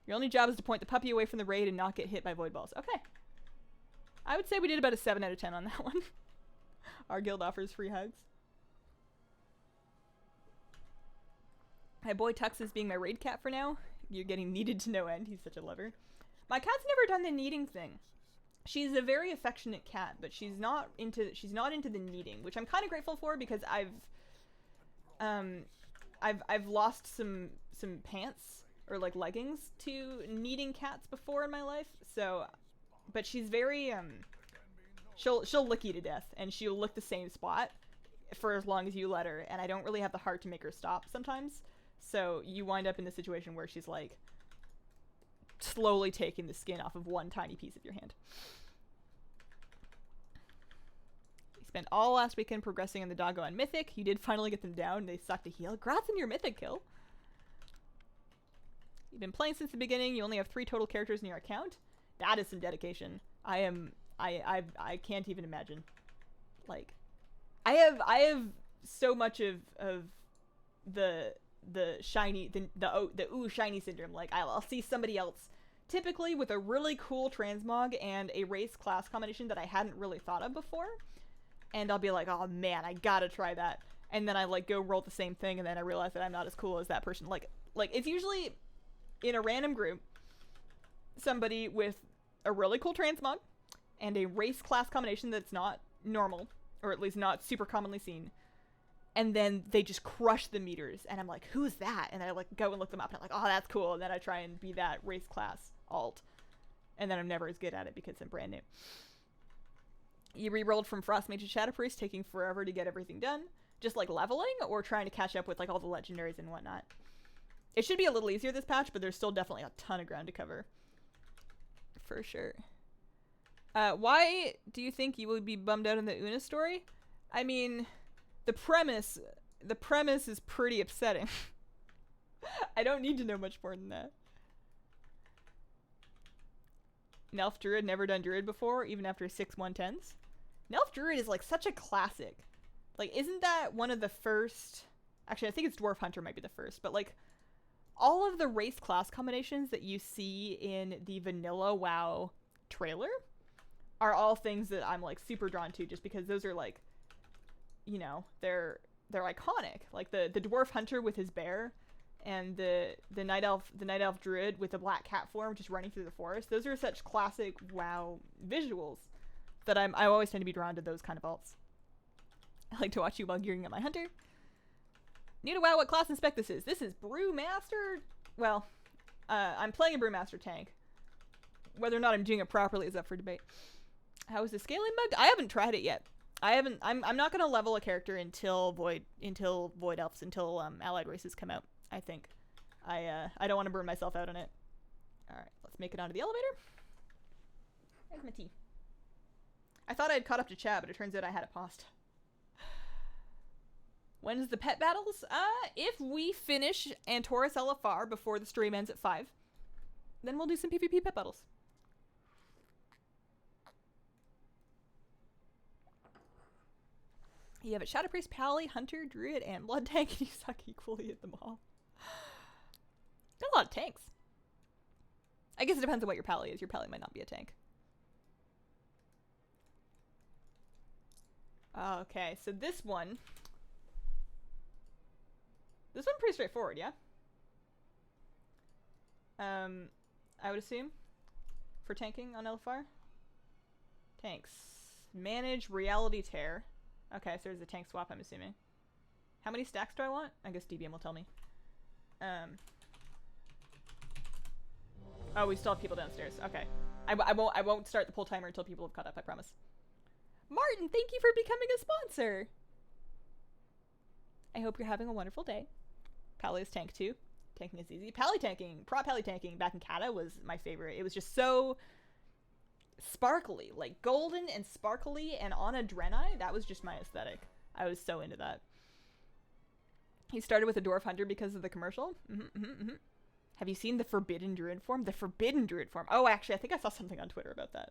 Your only job is to point the puppy away from the raid and not get hit by void balls. Okay. I would say we did about a 7 out of 10 on that one. Our guild offers free hugs. My boy Tux is being my raid cat for now. You're getting needed to no end. He's such a lover. My cat's never done the kneading thing. She's a very affectionate cat, but she's not into the kneading, which I'm kind of grateful for because I've lost some pants or like leggings to kneading cats before in my life. So, but she's very she'll lick you to death, and she'll lick the same spot for as long as you let her, and I don't really have the heart to make her stop sometimes. So you wind up in the situation where she's like slowly taking the skin off of one tiny piece of your hand. You spent all last weekend progressing in the doggo on Mythic. You did finally get them down. They suck to heal. Congrats on your Mythic kill. You've been playing since the beginning. You only have 3 total characters in your account. That is some dedication. I can't even imagine. Like, I have so much of the shiny, the ooh shiny syndrome. Like, I'll see somebody else typically with a really cool transmog and a race class combination that I hadn't really thought of before, and I'll be like, oh man, I gotta try that. And then I like go roll the same thing, and then I realize that I'm not as cool as that person. Like it's usually in a random group somebody with a really cool transmog and a race class combination that's not normal, or at least not super commonly seen, and then they just crush the meters, and I'm like, who's that? And I like go and look them up, and I'm like, oh, that's cool. And then I try and be that race class alt, and then I'm never as good at it because I'm brand new. You re-rolled from Frost Mage to Shadow Priest, taking forever to get everything done, just like leveling or trying to catch up with like all the legendaries and whatnot. It should be a little easier this patch, but there's still definitely a ton of ground to cover for sure. Why do you think you would be bummed out in the Una story? I mean, the premise is pretty upsetting. I don't need to know much more than that. Nelf Druid, never done Druid before, even after 6 110s. Nelf Druid is like such a classic. Like, isn't that one of the first... Actually, I think it's Dwarf Hunter might be the first, but like, all of the race class combinations that you see in the vanilla WoW trailer are all things that I'm like super drawn to, just because those are like, you know, they're iconic. Like the Dwarf Hunter with his bear, and the night elf druid with the black cat form just running through the forest. Those are such classic WoW visuals that I always tend to be drawn to those kind of alts. I like to watch you while gearing up my hunter. New to WoW, what class and spec this is? This is Brewmaster. Well, I'm playing a Brewmaster tank. Whether or not I'm doing it properly is up for debate. How is the scaling bugged? I haven't tried it yet. I'm not gonna level a character until Void Elves, until allied races come out, I think. I don't want to burn myself out on it. Alright, let's make it onto the elevator. There's my tea. I thought I had caught up to chat, but it turns out I had it paused. When's the pet battles? If we finish Antorus Lfr before the stream ends at 5, then we'll do some PvP pet battles. You have a Shadow Priest, Pally, Hunter, Druid, and Blood Tank, and you suck equally at them all. Got a lot of tanks. I guess it depends on what your Pally is. Your Pally might not be a tank. Okay, so this one pretty straightforward, yeah? I would assume, for tanking on Lfr. Tanks. Manage Reality Tear. Okay, so there's a tank swap, I'm assuming. How many stacks do I want? I guess DBM will tell me. Oh, we still have people downstairs. Okay. I won't start the pull timer until people have caught up, I promise. Martin, thank you for becoming a sponsor. I hope you're having a wonderful day. Pally is tank too. Tanking is easy. Pally tanking, prop pally tanking back in Kata was my favorite. It was just so sparkly, like golden and sparkly and on a Draenei. That was just my aesthetic. I was so into that. He started with a Dwarf Hunter because of the commercial. Have you seen the Forbidden Druid form? The Forbidden Druid form. Oh, actually, I think I saw something on Twitter about that.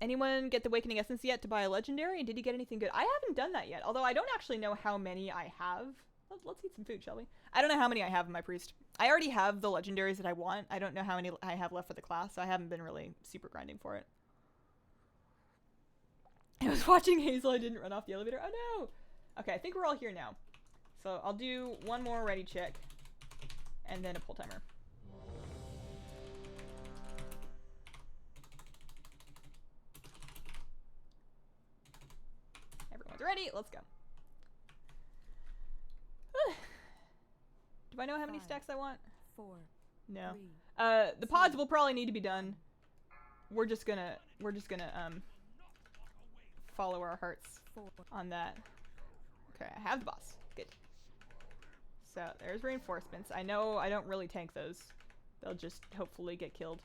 Anyone get the Awakening Essence yet to buy a Legendary? And did he get anything good? I haven't done that yet, although I don't actually know how many I have. Let's eat some food, shall we? I don't know how many I have in my Priest. I already have the Legendaries that I want. I don't know how many I have left for the class, so I haven't been really super grinding for it. I was watching Hazel, I didn't run off the elevator. Oh no! Okay, I think we're all here now. So I'll do one more ready check, and then a pull timer. Everyone's ready, let's go. Do I know how many stacks I want? 4. No. 3. The pods will probably need to be done. We're just gonna follow our hearts 4. on that. Okay, I have the boss. Good. So there's reinforcements. I know I don't really tank those. They'll just hopefully get killed.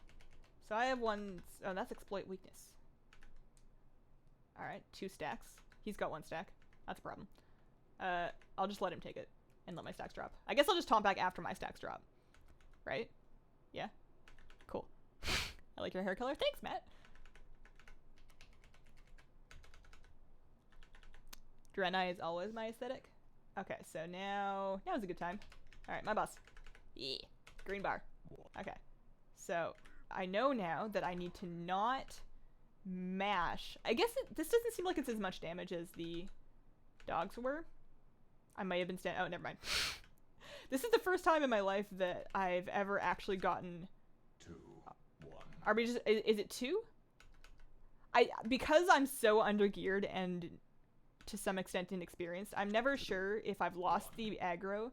So I have one. Oh, that's exploit weakness. All right, 2 stacks. He's got 1 stack. That's a problem. I'll just let him take it and let my stacks drop. I guess I'll just taunt back after my stacks drop. Right? Yeah? Cool. I like your hair color. Thanks, Matt. Draenei is always my aesthetic. Okay, so now's a good time. Alright, my boss. Yeah. Green bar. Okay. So, I know now that I need to not mash. I guess this doesn't seem like it's as much damage as the dogs were. I might have been oh, never mind. This is the first time in my life that I've ever actually gotten 2, 1. Are we just is it 2? Because I'm so undergeared and to some extent inexperienced, I'm never sure if I've lost the aggro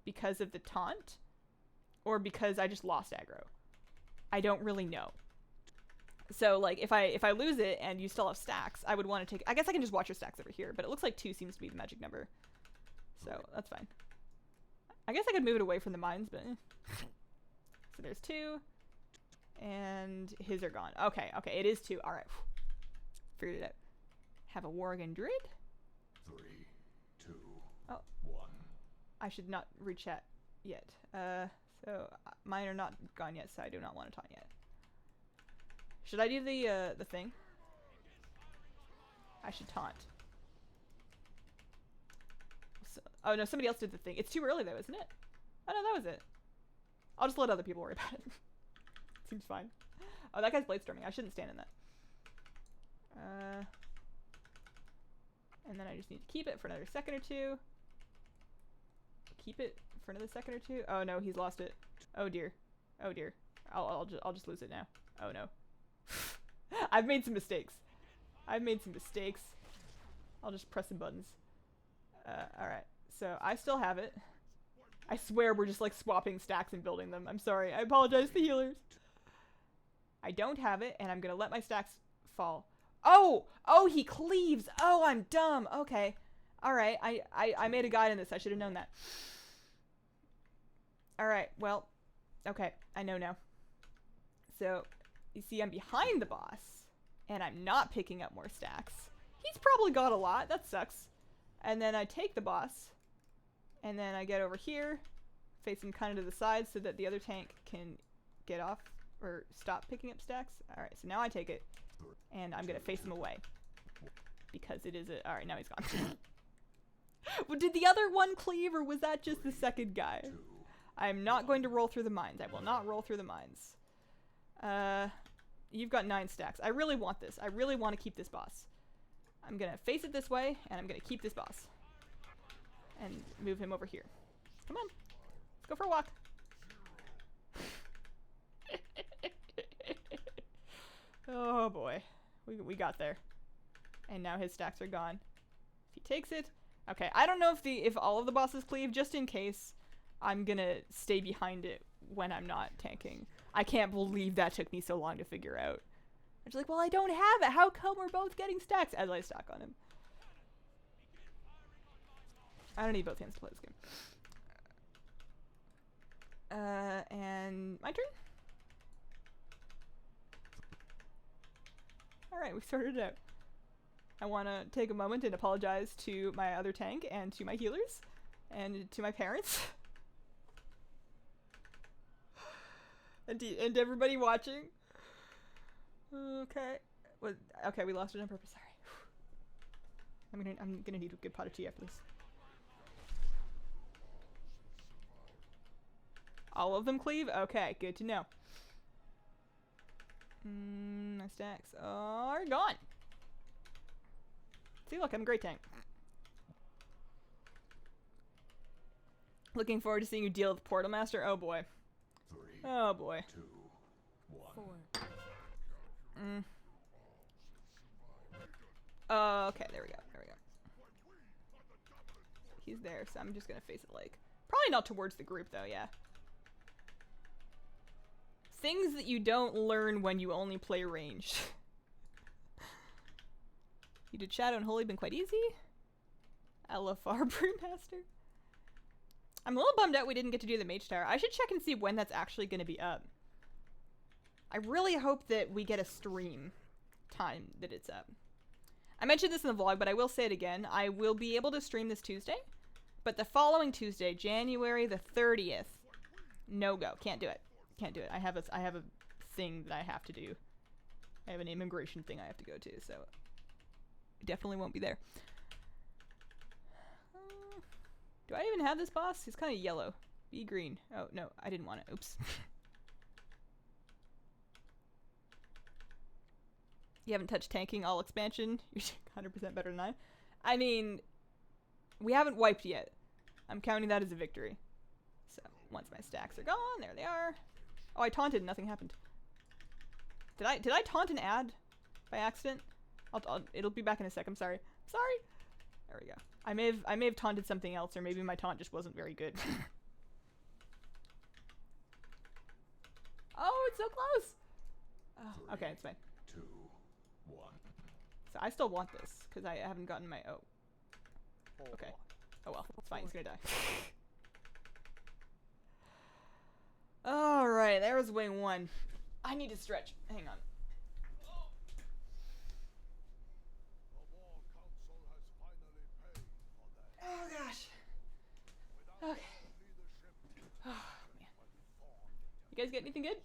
because of the taunt or because I just lost aggro. I don't really know. So like if I lose it and you still have stacks, I would want to take. I guess I can just watch your stacks over here, but it looks like 2 seems to be the magic number, so that's fine. I guess I could move it away from the mines, but so there's 2, and his are gone. Okay, it is 2. All right, figured it out. Have a Worgen Druid. 3, 2, Oh. 1. I should not rechat yet. So mine are not gone yet, so I do not want to taunt yet. Should I do the thing? I should taunt. So, oh no, somebody else did the thing. It's too early though, isn't it? Oh no, that was it. I'll just let other people worry about it. Seems fine. Oh, that guy's bladestorming. I shouldn't stand in that. And then I just need to keep it for another second or 2. Keep it for another second or 2. Oh no, he's lost it. Oh dear. Oh dear. I'll just lose it now. Oh no. I've made some mistakes. I'll just press some buttons. Alright. So I still have it. I swear we're just like swapping stacks and building them. I'm sorry. I apologize to the healers. I don't have it, and I'm gonna let my stacks fall. Oh! Oh, he cleaves! Oh, I'm dumb! Okay. Alright, I made a guide in this. I should have known that. Alright, well. Okay, I know now. So, you see I'm behind the boss, and I'm not picking up more stacks. He's probably got a lot. That sucks. And then I take the boss, and then I get over here, face him kind of to the side so that the other tank can get off or stop picking up stacks. Alright, so now I take it, and I'm going to face him away. Because it is a... Alright, now he's gone. Well, did the other one cleave, or was that just the second guy? I'm not going to roll through the mines. I will not roll through the mines. You've got 9 stacks. I really want this. I really want to keep this boss. I'm going to face it this way, and I'm going to keep this boss. And move him over here. Come on. Let's go for a walk. Oh boy. We got there. And now his stacks are gone. If he takes it... Okay, I don't know if all of the bosses cleave, just in case I'm gonna stay behind it when I'm not tanking. I can't believe that took me so long to figure out. I'm just like, well, I don't have it. How come we're both getting stacks as I stack on him? I don't need both hands to play this game. And my turn? Alright, we sorted it out. I want to take a moment and apologize to my other tank and to my healers and to my parents and to everybody watching. Okay. Okay, we lost it on purpose. Sorry. I'm gonna need a good pot of tea after this. All of them cleave? Okay, good to know. My stacks are gone. See, look, I'm a great tank. Looking forward to seeing you deal with Portal Master. Oh boy. 3, Oh boy. 2, 1. 4. Okay, there we go. There we go. He's there, so I'm just gonna face it like... Probably not towards the group, though, yeah. Things that you don't learn when you only play ranged. You did Shadow and Holy, been quite easy. Lfr Brewmaster. I'm a little bummed out we didn't get to do the Mage Tower. I should check and see when that's actually going to be up. I really hope that we get a stream time that it's up. I mentioned this in the vlog, but I will say it again. I will be able to stream this Tuesday, but the following Tuesday, January the 30th, no go. Can't do it. Can't do it. I have a thing that I have to do. I have an immigration thing I have to go to, so definitely won't be there. Do I even have this boss? He's kind of yellow. Be green. Oh, no, I didn't want it. Oops. You haven't touched tanking all expansion. You're 100% better than I. I mean, we haven't wiped yet. I'm counting that as a victory. So, once my stacks are gone, there they are. Oh, I taunted and nothing happened. Did I taunt an ad by accident? It'll be back in a sec. I'm sorry. Sorry. There we go. I may have taunted something else, or maybe my taunt just wasn't very good. Oh, it's so close. Oh, okay, it's fine. 2, 1. So I still want this because I haven't gotten my Okay. Oh well, it's fine. He's gonna die. All right, there was wing 1. I need to stretch. Hang on. Oh gosh. Okay. Oh man. You guys get anything good?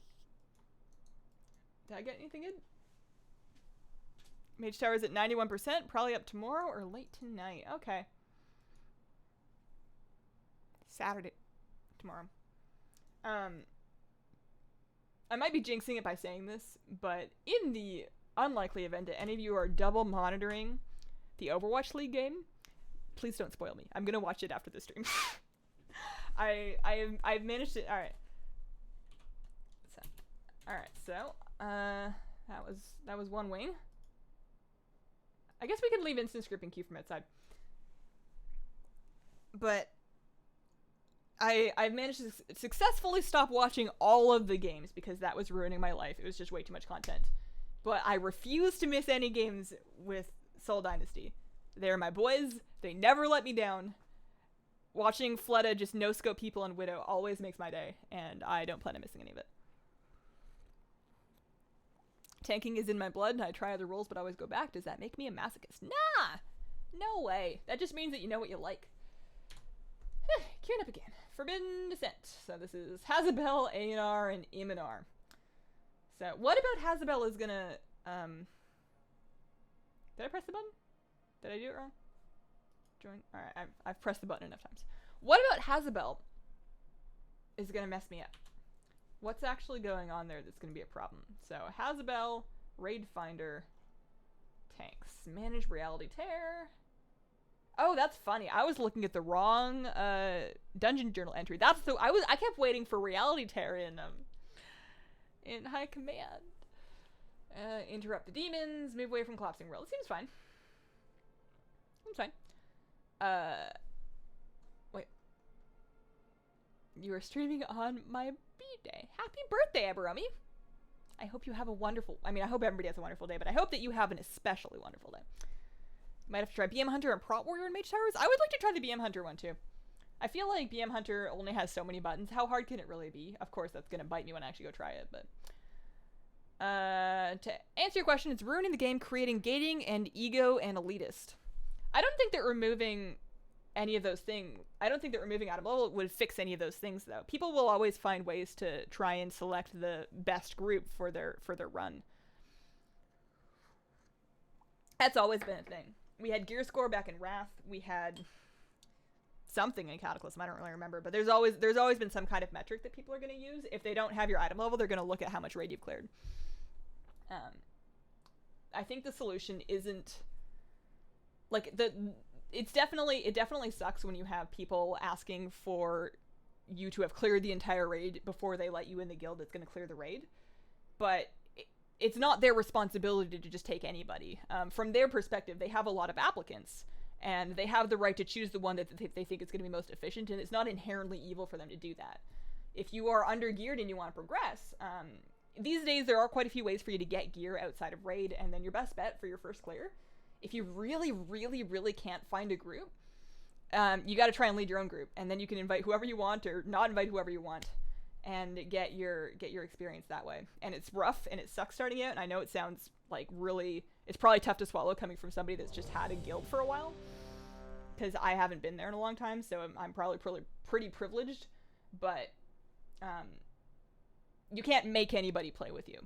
Did I get anything good? Mage Tower's at 91%. Probably up tomorrow or late tonight. Okay. Saturday. Tomorrow. I might be jinxing it by saying this, but in the unlikely event that any of you are double monitoring the Overwatch League game, please don't spoil me. I'm gonna watch it after the stream. I've managed it. All right. So that was one wing. I guess we could leave instant scripting queue from outside, but I've managed to successfully stop watching all of the games because that was ruining my life. It was just way too much content. But I refuse to miss any games with Soul Dynasty. They're my boys. They never let me down. Watching Fleta just no-scope people on Widow always makes my day, and I don't plan on missing any of it. Tanking is in my blood, and I try other roles but always go back. Does that make me a masochist? Nah! No way. That just means that you know what you like. Queuing up again. Forbidden Descent. So this is Hazelnuttygames, A&R, and Iminar. So what about Hazelnuttygames is gonna... Did I press the button? Did I do it wrong? Join. Alright, I've pressed the button enough times. What about Hazelnuttygames is gonna mess me up? What's actually going on there that's gonna be a problem? So Hazelnuttygames, Raid Finder, tanks, manage reality tear. Oh, that's funny. I was looking at the wrong dungeon journal entry. That's the I kept waiting for reality tear in high command. Interrupt the demons, move away from collapsing world. It seems fine. I'm fine. Wait. You are streaming on my B-day. Happy birthday, Abaromi. I hope you have a wonderful... I mean, I hope everybody has a wonderful day, but I hope that you have an especially wonderful day. You might have to try BM Hunter and Prot Warrior and Mage Towers. I would like to try the BM Hunter one, too. I feel like BM Hunter only has so many buttons. How hard can it really be? Of course, that's going to bite me when I actually go try it, but... to answer your question, it's ruining the game, creating gating and ego and elitist. I don't think that removing any of those things... I don't think that removing item level would fix any of those things, though. People will always find ways to try and select the best group for their run. That's always been a thing. We had gear score back in Wrath. We had something in Cataclysm. I don't really remember, but there's always been some kind of metric that people are going to use. If they don't have your item level, they're going to look at how much raid you've cleared. I think the solution isn't like it definitely sucks when you have people asking for you to have cleared the entire raid before they let you in the guild that's going to clear the raid, but it's not their responsibility to just take anybody. From their perspective, they have a lot of applicants and they have the right to choose the one that they think is going to be most efficient, and it's not inherently evil for them to do that. If you are under geared and you want to progress, these days there are quite a few ways for you to get gear outside of raid, and then your best bet for your first clear, if you really, really, really can't find a group, you got to try and lead your own group, and then you can invite whoever you want or not invite whoever you want, and get your experience that way. And it's rough and it sucks starting out, and I know it sounds like really, it's probably tough to swallow coming from somebody that's just had a guild for a while, because I haven't been there in a long time, so I'm probably pretty privileged, but you can't make anybody play with you.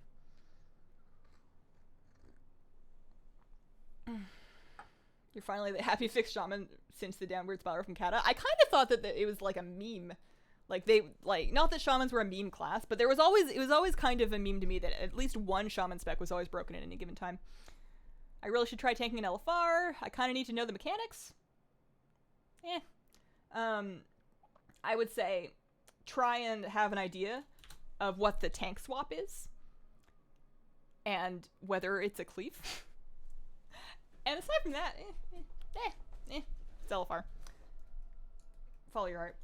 You're finally the happy fixed shaman since the downward spiral from Kata. I kind of thought that it was like a meme. Like not that shamans were a meme class, but it was always kind of a meme to me that at least one shaman spec was always broken at any given time. I really should try tanking an Lfr. I kind of need to know the mechanics. I would say try and have an idea of what the tank swap is and whether it's a cleave. And aside from that, it's Lfr. Follow your heart.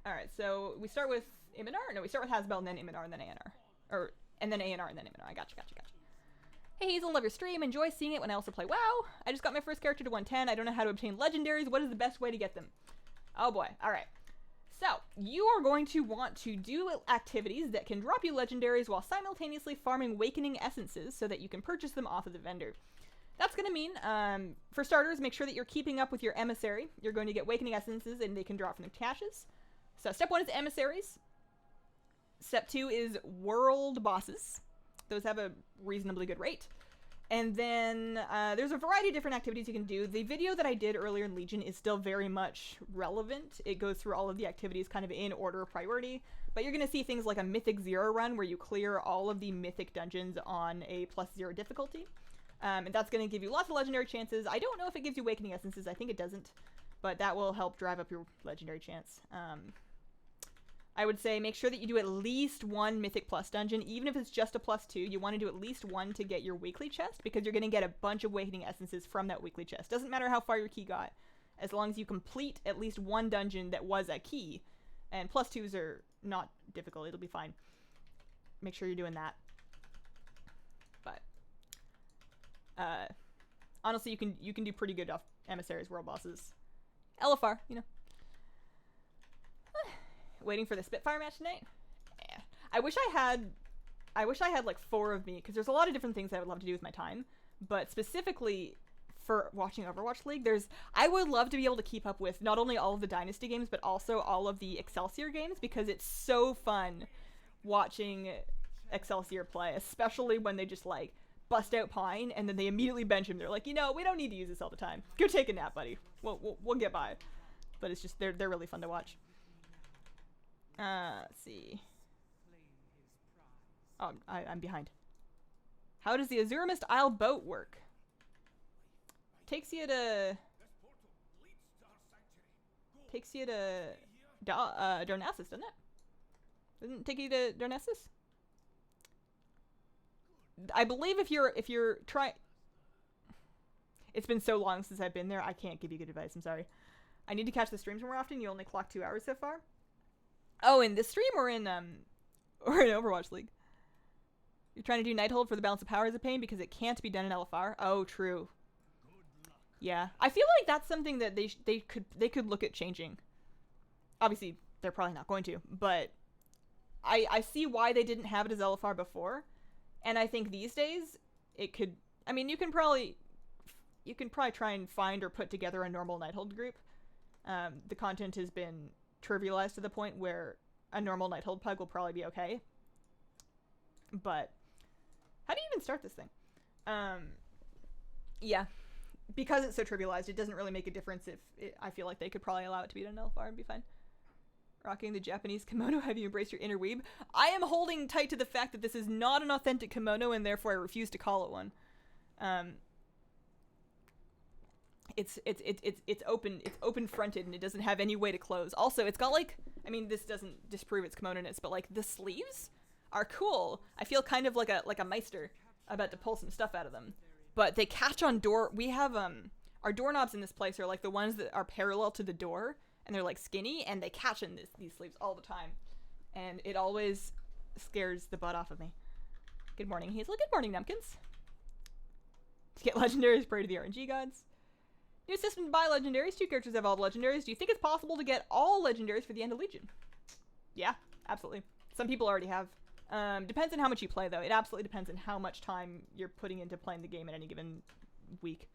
Alright, so we start with Iminar? No, we start with Hasbel and then Iminar and then ANR. And then ANR and then Iminar. I gotcha. Hey Hazel, love your stream. Enjoy seeing it when I also play WoW. I just got my first character to 110. I don't know how to obtain legendaries. What is the best way to get them? Oh boy. Alright. So, you are going to want to do activities that can drop you legendaries while simultaneously farming Awakening Essences so that you can purchase them off of the vendor. That's going to mean, for starters, make sure that you're keeping up with your emissary. You're going to get Awakening Essences and they can drop from the caches. So step 1 is emissaries. Step 2 is world bosses. Those have a reasonably good rate. And then there's a variety of different activities you can do. The video that I did earlier in Legion is still very much relevant. It goes through all of the activities kind of in order of priority. But you're going to see things like a Mythic 0 run where you clear all of the Mythic dungeons on a +0 difficulty. And that's going to give you lots of legendary chances. I don't know if it gives you Awakening Essences. I think it doesn't. But that will help drive up your legendary chance. I would say make sure that you do at least one Mythic Plus dungeon, even if it's just a +2. You want to do at least one to get your weekly chest, because you're going to get a bunch of Awakening Essences from that weekly chest. Doesn't matter how far your key got, as long as you complete at least one dungeon that was a key. And +2s are not difficult, it'll be fine. Make sure you're doing that. But honestly, you can do pretty good off emissaries, world bosses. Lfr, you know. Waiting for the Spitfire match tonight? Yeah. I wish I had like 4 of me, because there's a lot of different things I would love to do with my time, but specifically for watching Overwatch League, I would love to be able to keep up with not only all of the Dynasty games, but also all of the Excelsior games, because it's so fun watching Excelsior play, especially when they just like bust out Pine and then they immediately bench him. They're like, you know, we don't need to use this all the time. Go take a nap, buddy. We'll get by. But it's just they're really fun to watch. Let's see. Oh, I'm behind. How does the Azuremist Isle boat work? Takes you to Darnassus, doesn't it? Doesn't it take you to Darnassus? I believe if you're trying, It's been so long since I've been there, I can't give you good advice. I'm sorry. I need to catch the streams more often. You only clock 2 hours so far. Oh, in this stream or in Overwatch League? You're trying to do Nighthold for the balance of power is a pain because it can't be done in LFR. Oh, true. Yeah, I feel like that's something that they could look at changing. Obviously, they're probably not going to, but I see why they didn't have it as LFR before, and I think these days it could. I mean, you can probably try and find or put together a normal Nighthold group. The content has been trivialized to the point where a normal Nighthold pug will probably be okay. But how do you even start this thing? Yeah. Because it's so trivialized, it doesn't really make a difference I feel like they could probably allow it to be done in LFR and be fine. Rocking the Japanese kimono, have you embraced your inner weeb? I am holding tight to the fact that this is not an authentic kimono, and therefore I refuse to call it one. It's open fronted, and it doesn't have any way to close. Also, it's got like, I mean, this doesn't disprove its kimono-ness, but like the sleeves are cool. I feel kind of like a Meister about to pull some stuff out of them. But they catch on door. We have our doorknobs in this place are like the ones that are parallel to the door, and they're like skinny, and they catch in these sleeves all the time, and it always scares the butt off of me. Good morning, Hazel. Good morning, Numpkins. To get legendaries, pray to the RNG gods. New system to buy legendaries. 2 characters have all the legendaries. Do you think it's possible to get all legendaries for the end of Legion? Yeah, absolutely. Some people already have. Depends on how much you play, though. It absolutely depends on how much time you're putting into playing the game in any given week.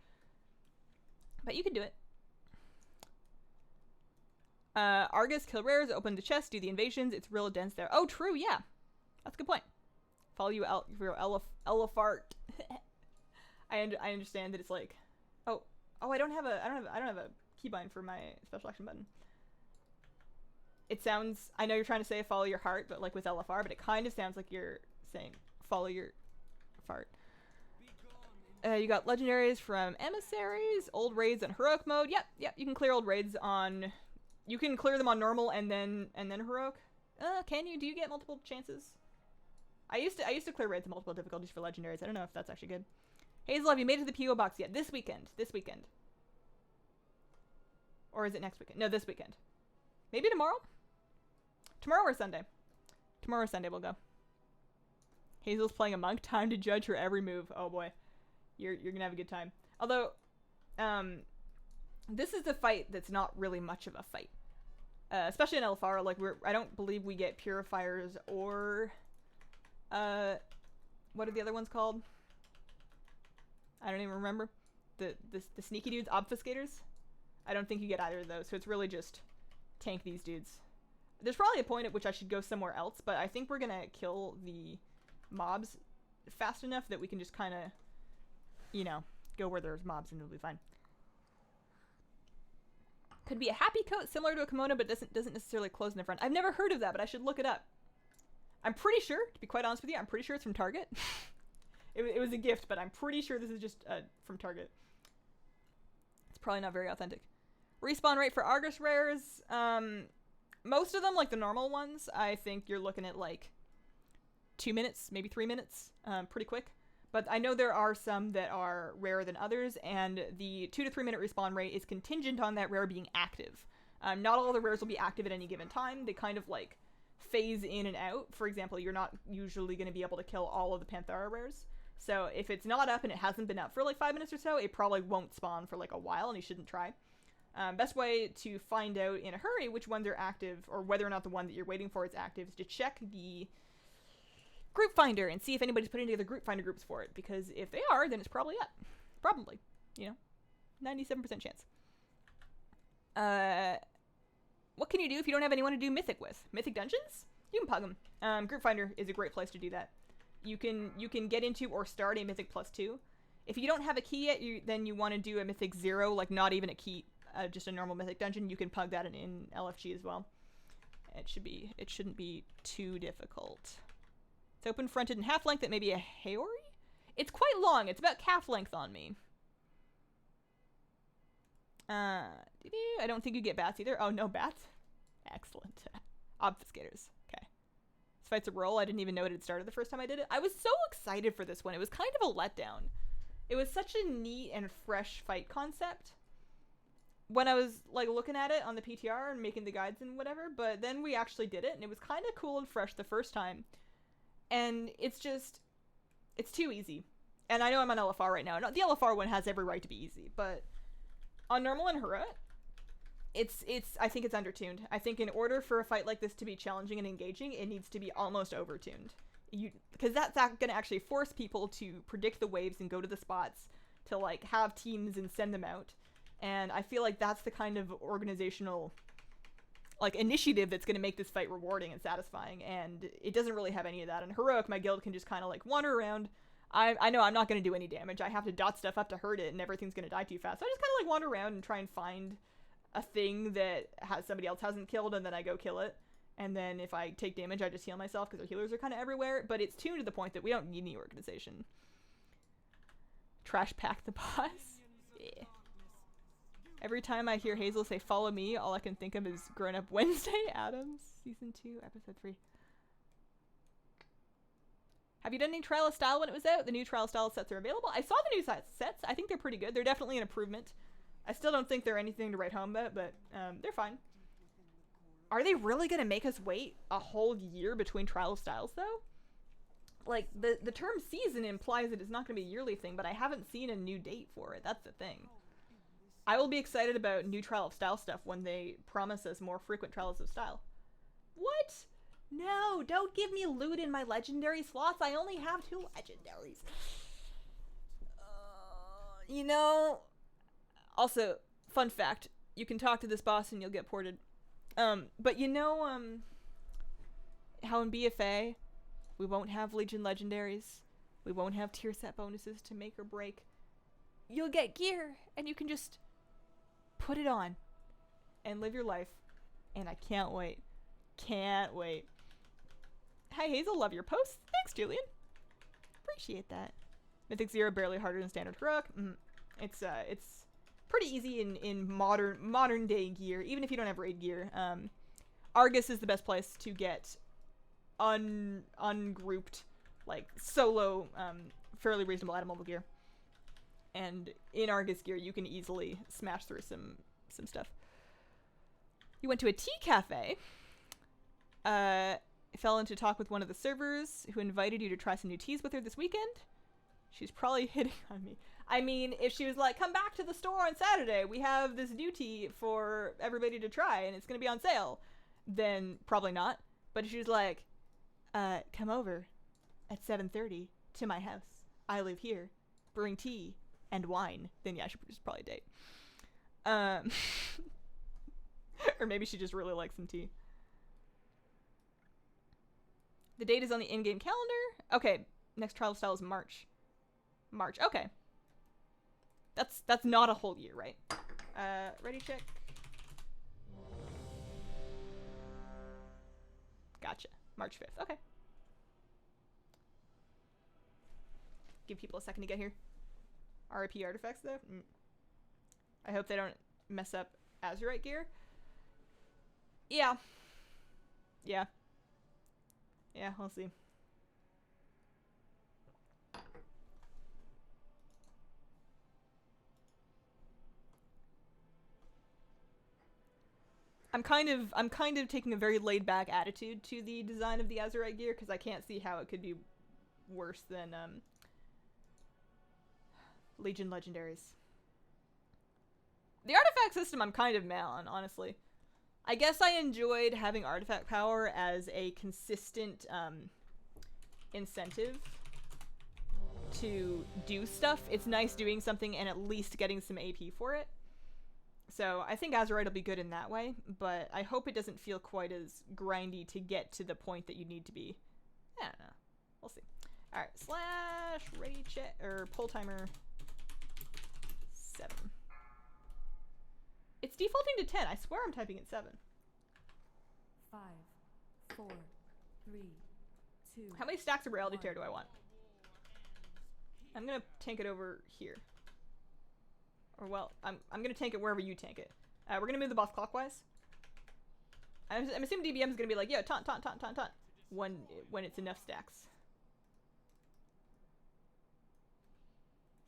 But you can do it. Argus, kill rares, open the chest, do the invasions. It's real dense there. Oh, true, yeah. That's a good point. Follow you out for your Lfr. I understand that it's like, oh, I don't have a keybind for my special action button. It sounds, I know you're trying to say follow your heart, but like with LFR, but it kind of sounds like you're saying follow your fart. You got legendaries from emissaries, old raids on heroic mode. Yep, you can clear old raids on, you can clear them on normal and then heroic. Can you? Do you get multiple chances? I used to clear raids on multiple difficulties for legendaries. I don't know if that's actually good. Hazel, have you made it to the PO box yet? This weekend. Or is it next weekend? No, this weekend. Maybe tomorrow? Tomorrow or Sunday? Tomorrow or Sunday we'll go. Hazel's playing a monk. Time to judge her every move. Oh boy. You're gonna have a good time. Although, this is the fight that's not really much of a fight. Especially in LFR, like I don't believe we get purifiers or, what are the other ones called? I don't even remember. The sneaky dudes, obfuscators? I don't think you get either of those, so it's really just tank these dudes. There's probably a point at which I should go somewhere else, but I think we're gonna kill the mobs fast enough that we can just kind of, you know, go where there's mobs and it'll be fine. Could be a happy coat similar to a kimono, but doesn't necessarily close in the front. I've never heard of that, but I should look it up. I'm pretty sure, to be quite honest with you, I'm pretty sure it's from Target. It was a gift, but I'm pretty sure this is just from Target. It's probably not very authentic. Respawn rate for Argus rares. Most of them, like the normal ones, I think you're looking at like 2 minutes, maybe 3 minutes. Pretty quick. But I know there are some that are rarer than others, and the 2 to 3 minute respawn rate is contingent on that rare being active. Not all the rares will be active at any given time. They kind of like phase in and out. For example, you're not usually going to be able to kill all of the Panthera rares. So if it's not up and it hasn't been up for like 5 minutes or so, it probably won't spawn for like a while, and you shouldn't try. Best way to find out in a hurry which ones are active, or whether or not the one that you're waiting for is active, is to check the group finder and see if anybody's putting together group finder groups for it, because if they are, then it's probably up. Probably. You know, 97% chance. What can you do if you don't have anyone to do Mythic with? Mythic Dungeons? You can pug them. Group finder is a great place to do that. You can get into or start a Mythic +2. If you don't have a key yet, then you want to do a Mythic 0, like not even a key, just a normal Mythic dungeon. You can pug that in LFG as well. It shouldn't be too difficult. It's open fronted and half length. It may be a Haori? It's quite long. It's about calf length on me. I don't think you get bats either. Oh, no bats? Excellent. Obfuscators. Okay. This fight's a roll. I didn't even know it had started the first time I did it. I was so excited for this one. It was kind of a letdown. it was such a neat and fresh fight concept when I was like looking at it on the PTR and making the guides and whatever, but then we actually did it and it was kind of cool and fresh the first time. And it's too easy. And I know I'm on Lfr right now. The Lfr one has every right to be easy, but on normal and heroic, I think it's undertuned. I think in order for a fight like this to be challenging and engaging, it needs to be almost overtuned. Because that's going to actually force people to predict the waves and go to the spots to like have teams and send them out. And I feel like that's the kind of organizational like initiative that's going to make this fight rewarding and satisfying, and it doesn't really have any of that. In heroic, my guild can just kind of like wander around. I know I'm not going to do any damage. I have to dot stuff up to hurt it, and everything's going to die too fast. So I just kind of like wander around and try and find a thing that somebody else hasn't killed, and then I go kill it. And then if I take damage, I just heal myself because our healers are kind of everywhere. But it's tuned to the point that we don't need any organization. Trash pack the boss. Yeah. Every time I hear Hazel say follow me, all I can think of is Grown Up Wednesday Addams, Season 2, Episode 3. Have you done any Trial of Style when it was out? The new Trial of Style sets are available. I saw the new sets. I think they're pretty good. They're definitely an improvement. I still don't think they're anything to write home about, but they're fine. Are they really going to make us wait a whole year between Trial of Styles, though? Like, the term season implies that it's not going to be a yearly thing, but I haven't seen a new date for it. That's the thing. I will be excited about new Trial of Style stuff when they promise us more frequent Trials of Style. What? No, don't give me loot in my legendary slots. I only have 2 legendaries. You know... Also, fun fact, you can talk to this boss and you'll get ported. But you know, how in BFA, we won't have Legion legendaries. We won't have tier set bonuses to make or break. You'll get gear, and you can just put it on and live your life. And I can't wait. Can't wait. Hi Hazel, love your posts. Thanks, Julian. Appreciate that. Mythic 0 barely harder than standard heroic. It's pretty easy in modern day gear, even if you don't have raid gear. Argus is the best place to get ungrouped, like solo, fairly reasonable item level gear. And in Argus gear, you can easily smash through some stuff. You went to a tea cafe. Fell into talk with one of the servers who invited you to try some new teas with her this weekend. She's probably hitting on me. I mean, if she was like, come back to the store on Saturday, we have this new tea for everybody to try and it's going to be on sale, then probably not. But if she was like, come over at 7:30 to my house. I live here. Bring tea and wine. Then yeah, she should probably date. Or maybe she just really likes some tea. The date is on the in-game calendar. Okay, next trial style is March. Okay. That's not a whole year, right? Ready, check. Gotcha. March 5th. Okay. Give people a second to get here. RIP artifacts, though. I hope they don't mess up Azurite gear. Yeah. Yeah. Yeah, we'll see. I'm kind of taking a very laid back attitude to the design of the Azurite gear because I can't see how it could be worse than Legion legendaries. The artifact system I'm kind of meh on, honestly. I guess I enjoyed having artifact power as a consistent incentive to do stuff. It's nice doing something and at least getting some AP for it. So I think Azurite will be good in that way, but I hope it doesn't feel quite as grindy to get to the point that you need to be. I don't know. We'll see. Alright, slash ready check or pull timer 7. It's defaulting to 10. I swear I'm typing at 7. 5, 4, 3, 2. How many stacks of Reality Tear do I want? I'm gonna tank it over here. Or well, I'm gonna tank it wherever you tank it. We're gonna move the boss clockwise. I'm assuming DBM is gonna be like, yo, taunt, when it's enough stacks.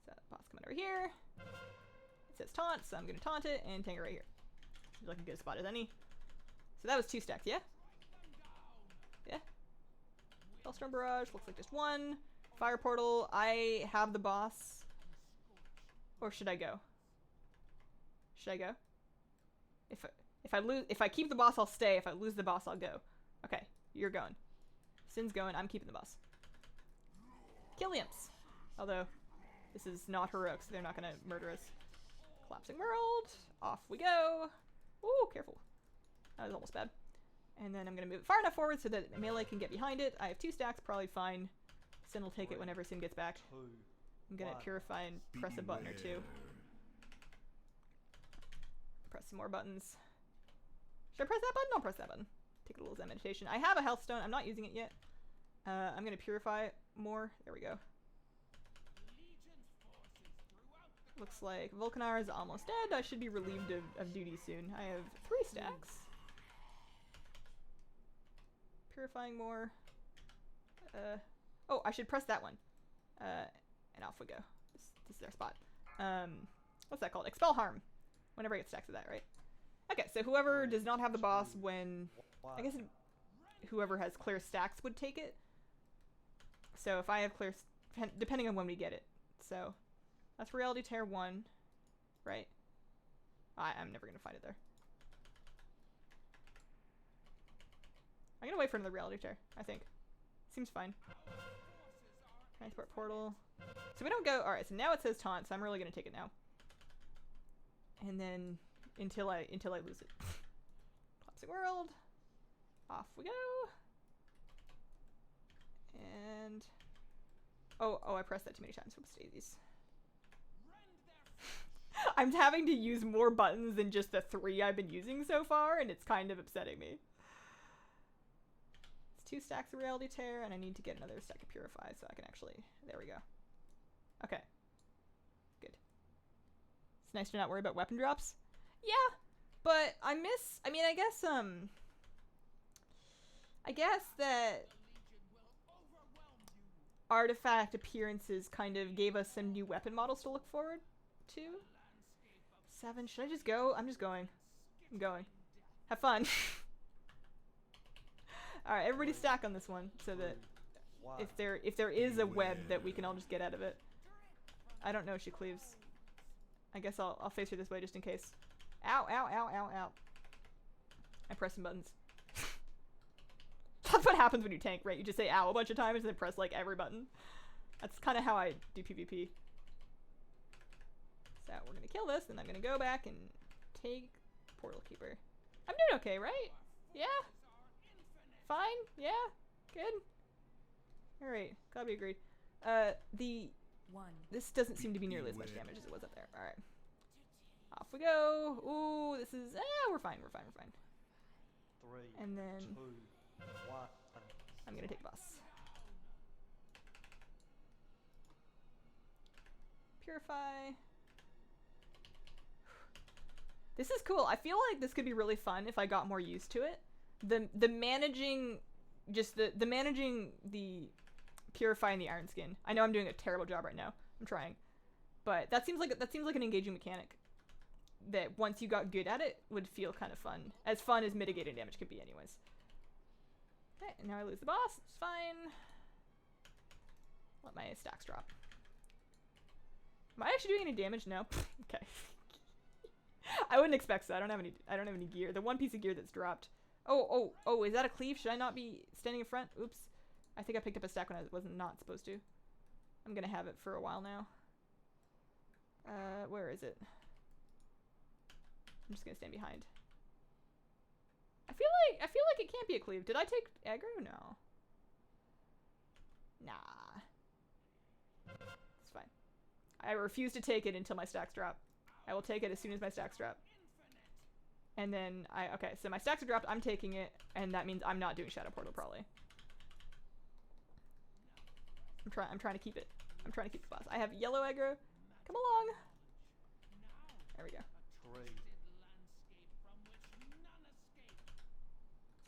So boss over here. It says taunt, so I'm gonna taunt it and tank it right here. Seems like a good spot as any. So that was 2 stacks, yeah? Yeah. Hellstorm Barrage, looks like just 1. Fire Portal, I have the boss. Or should I go? Should I go? If I keep the boss, I'll stay. If I lose the boss, I'll go. Okay, you're going. Sin's going, I'm keeping the boss. Kill the imps. Although, this is not heroic, so they're not gonna murder us. Collapsing World. Off we go. Ooh, careful. That was almost bad. And then I'm gonna move it far enough forward so that melee can get behind it. I have 2 stacks, probably fine. Sin will take it whenever Sin gets back. I'm gonna purify and press a button or 2. Press some more buttons. Should I press that button? I'll press that button. Take a little Zen meditation. I have a health stone. I'm not using it yet. I'm gonna purify more. There we go. Looks like Vulcanar is almost dead. I should be relieved of duty soon. I have 3 stacks. Purifying more. Oh, I should press that one. And off we go. This is our spot. What's that called? Expel Harm. Whenever I get stacks of that, right? Okay, so whoever does not have the boss when... I guess whoever has clear stacks would take it. So if I have clear... Depending on when we get it. So that's Reality Tear 1. Right? I'm never going to find it there. I'm going to wait for another Reality Tear, I think. Seems fine. Transport Portal. So we don't go... Alright, so now it says Taunt, so I'm really going to take it now. And then until I lose it. Collapsing World. Off we go. And oh, I pressed that too many times. Whoops daisies. I'm having to use more buttons than just the 3 I've been using so far, and it's kind of upsetting me. It's 2 stacks of Reality Tear, and I need to get another stack of Purify so I can actually... There we go. Okay. Good. It's nice to not worry about weapon drops. Yeah, but I mean, I guess that artifact appearances kind of gave us some new weapon models to look forward to. 7, should I just go? I'm just going. I'm going. Have fun. Alright, everybody stack on this one so that if there is a web that we can all just get out of it. I don't know if she cleaves. I guess I'll face her this way just in case. Ow, ow, ow, ow, ow. I press some buttons. That's what happens when you tank, right? You just say ow a bunch of times and then press like every button. That's kind of how I do PvP. So we're gonna kill this, and I'm gonna go back and take Portal Keeper. I'm doing okay, right? Yeah? Fine? Yeah? Good? Alright, glad we agreed. This doesn't seem to be nearly as much damage as it was up there. Alright. Off we go. Ooh, this is... we're fine, we're fine, we're fine. 3, and then 2, 1. I'm gonna take the boss. Purify. This is cool. I feel like this could be really fun if I got more used to it. The managing... Just the managing the Purify and the Iron Skin. I know I'm doing a terrible job right now. I'm trying. But that seems like an engaging mechanic. That once you got good at it, would feel kind of fun. As fun as mitigating damage could be anyways. Okay, and now I lose the boss. It's fine. Let my stacks drop. Am I actually doing any damage? No. Okay. I wouldn't expect so. I don't have any gear. The one piece of gear that's dropped. Oh, is that a cleave? Should I not be standing in front? Oops. I think I picked up a stack when I wasn't not supposed to. I'm gonna have it for a while now. Where is it? I'm just gonna stand behind. I feel like it can't be a cleave. Did I take aggro? No. Nah. It's fine. I refuse to take it until my stacks drop. I will take it as soon as my stacks drop. And then okay, so my stacks are dropped, I'm taking it, and that means I'm not doing Shadow Portal probably. I'm trying to keep it. I'm trying to keep the boss. I have yellow aggro. Come along. There we go.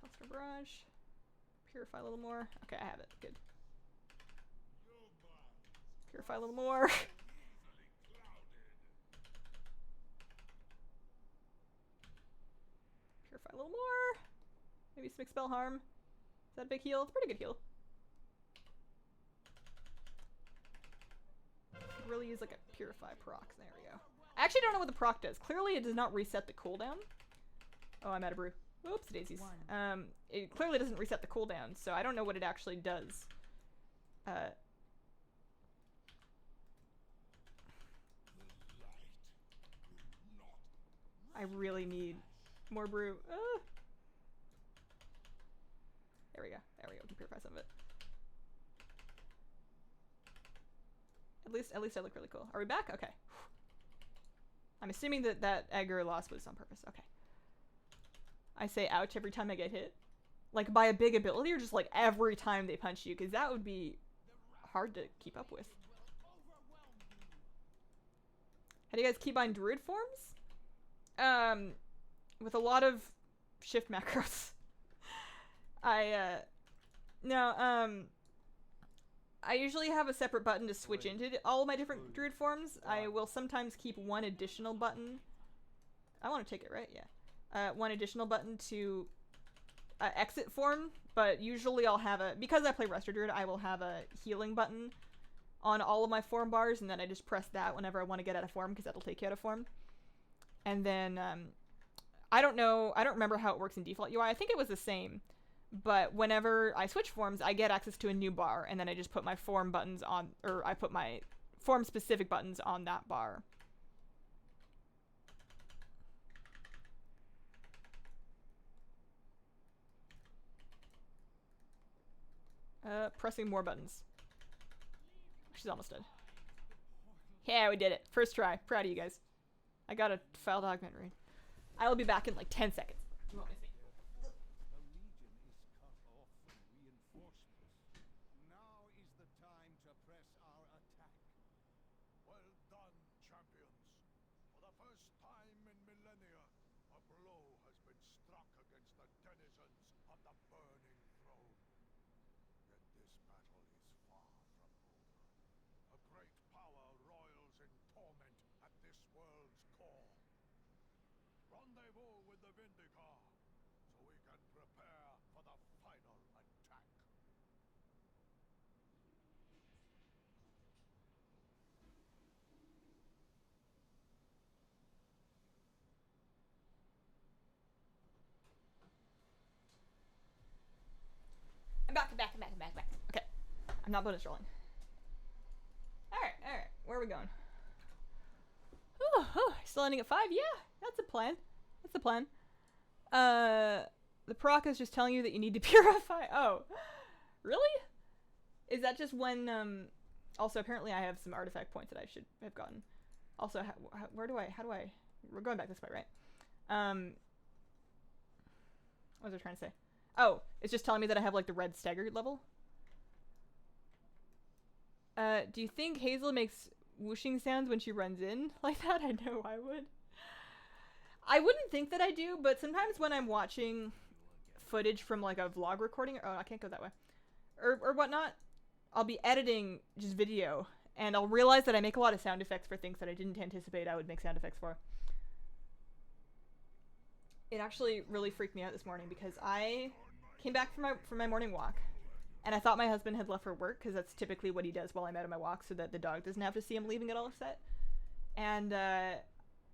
Monster Barrage. Purify a little more. Okay, I have it. Good. Purify a little more. A little more. Maybe some expel harm. Is that a big heal? It's a pretty good heal. Could really use like a purify proc. There we go. I actually don't know what the proc does. Clearly it does not reset the cooldown. Oh, I'm out of brew. Whoops, daisies. It clearly doesn't reset the cooldown, so I don't know what it actually does. I really need more brew. There we go. There we go. We can purify some of it. At least I look really cool. Are we back? Okay. I'm assuming that that Edgar loss was on purpose. Okay. I say ouch every time I get hit. Like by a big ability or just like every time they punch you? Because that would be hard to keep up with. How do you guys keep buying Druid forms? With a lot of shift macros. I usually have a separate button to switch into all of my different Druid forms. I will sometimes keep one additional button. I want to take it, right? Yeah. One additional button to exit form, but usually I'll have because I play Resto Druid, I will have a healing button on all of my form bars, and then I just press that whenever I want to get out of form, because that'll take you out of form. And then, I don't remember how it works in default UI. I think it was the same, but whenever I switch forms, I get access to a new bar, and then I just put my form buttons on, or I put my form-specific buttons on that bar. Pressing more buttons. She's almost dead. Yeah, we did it. First try. Proud of you guys. I got a filed augment raid. I will be back in like 10 seconds. You won't miss me. The Legion is cut off from reinforcements. Now is the time to press our attack. Well done, champions. For the first time in millennia, a blow has been struck against the denizens of the Burning Throne. Yet this battle is far from over. A great power roils in torment at this world's core. Rendezvous with the Vindicar, so we can prepare for the final attack. I'm back. Okay. I'm not bonus rolling. Alright. Where are we going? Still ending at 5? Yeah, that's a plan. The proc is just telling you that you need to purify. Oh, really? Is that just when, also apparently I have some artifact points that I should have gotten. Also, we're going back this way, right? What was I trying to say? Oh, it's just telling me that I have like the red staggered level. Do you think Hazel makes whooshing sounds when she runs in like that? I know I would. I wouldn't think that I do, but sometimes when I'm watching footage from like a vlog recording, oh, I can't go that way, or whatnot, I'll be editing just video, and I'll realize that I make a lot of sound effects for things that I didn't anticipate I would make sound effects for. It actually really freaked me out this morning because I came back from my morning walk, and I thought my husband had left for work, because that's typically what he does while I'm out on my walk, so that the dog doesn't have to see him leaving it all upset. And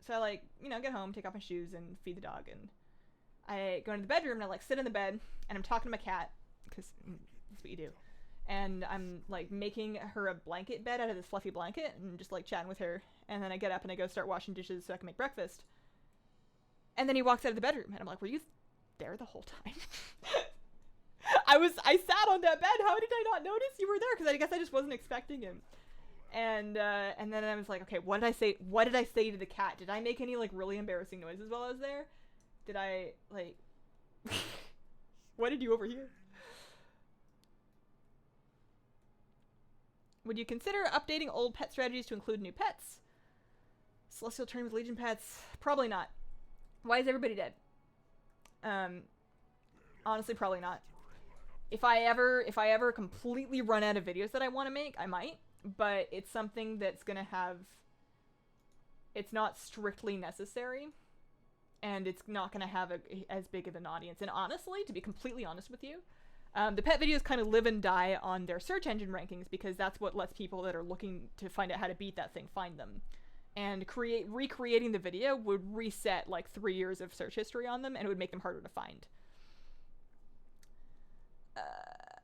so I like, get home, take off my shoes, and feed the dog, and I go into the bedroom, and I like sit in the bed, and I'm talking to my cat, because that's what you do. And I'm like making her a blanket bed out of this fluffy blanket, and just like chatting with her, and then I get up and I go start washing dishes so I can make breakfast. And then he walks out of the bedroom, and I'm like, were you there the whole time? I sat on that bed. How did I not notice you were there? Because I guess I just wasn't expecting him. And then I was like, okay, what did I say to the cat? Did I make any like really embarrassing noises while I was there? Did I like what did you overhear? Would you consider updating old pet strategies to include new pets? Celestial Turn with Legion pets? Probably not. Why is everybody dead? Honestly, probably not. If I ever completely run out of videos that I want to make, I might, but it's something that's gonna have, it's not strictly necessary. and it's not going to have as big of an audience. And honestly, to be completely honest with you, the pet videos kind of live and die on their search engine rankings because that's what lets people that are looking to find out how to beat that thing find them. And recreating the video would reset like 3 years of search history on them, and it would make them harder to find.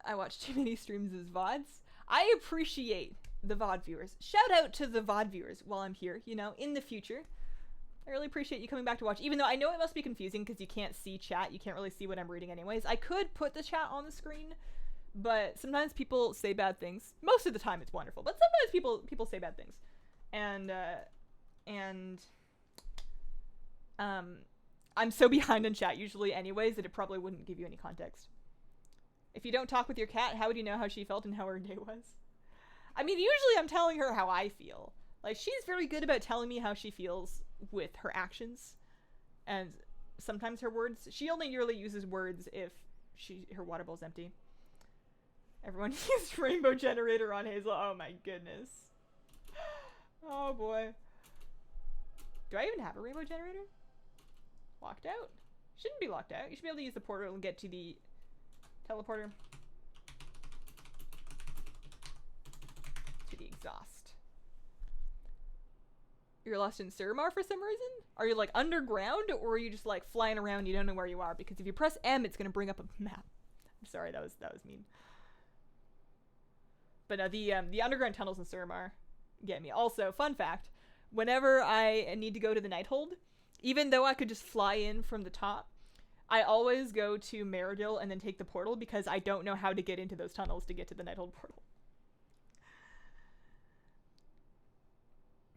I watch too many streams as VODs. I appreciate the VOD viewers. Shout out to the VOD viewers while I'm here, you know, in the future. I really appreciate you coming back to watch, even though I know it must be confusing because you can't see chat. You can't really see what I'm reading anyways. I could put the chat on the screen, but sometimes people say bad things. Most of the time it's wonderful, but sometimes people say bad things. And I'm so behind on chat usually anyways that it probably wouldn't give you any context. If you don't talk with your cat, how would you know how she felt and how her day was? I mean, usually I'm telling her how I feel. Like, she's very good about telling me how she feels with her actions. And sometimes her words, she only really uses words if her water bowl's empty. Everyone used rainbow generator on Hazel. Oh my goodness. Oh boy. Do I even have a rainbow generator? Locked out? Shouldn't be locked out. You should be able to use the portal and get to the teleporter. To the exhaust. You're lost in Suramar for some reason? Are you like underground, or are you just like flying around, you don't know where you are? Because if you press M, it's gonna bring up a map. I'm sorry, that was mean. But no, the underground tunnels in Suramar get me. Also, fun fact, whenever I need to go to the Nighthold, even though I could just fly in from the top, I always go to Meridil and then take the portal because I don't know how to get into those tunnels to get to the Nighthold portal.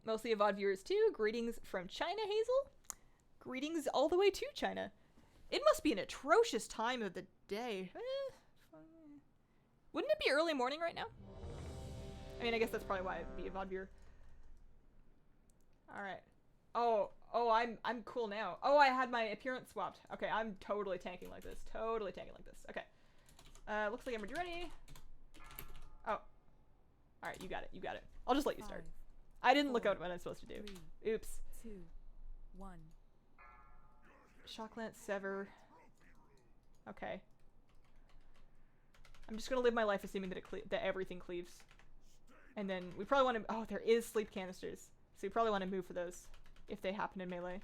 Mostly a VOD viewers too. Greetings from China, Hazel. Greetings all the way to China. It must be an atrocious time of the day. Wouldn't it be early morning right now? I mean, I guess that's probably why I'd be a VOD viewer. Alright. Oh, I'm cool now. Oh, I had my appearance swapped. Okay, I'm totally tanking like this. Totally tanking like this. Okay. Looks like I'm ready. Oh. Alright, you got it. You got it. I'll just let you start. I didn't look out what I'm supposed to do. 3, Oops. 2, 1. Shock Lance, Sever. Okay. I'm just gonna live my life assuming that that everything cleaves. And then we probably want to... Oh, there is sleep canisters. So we probably want to move for those if they happen in melee.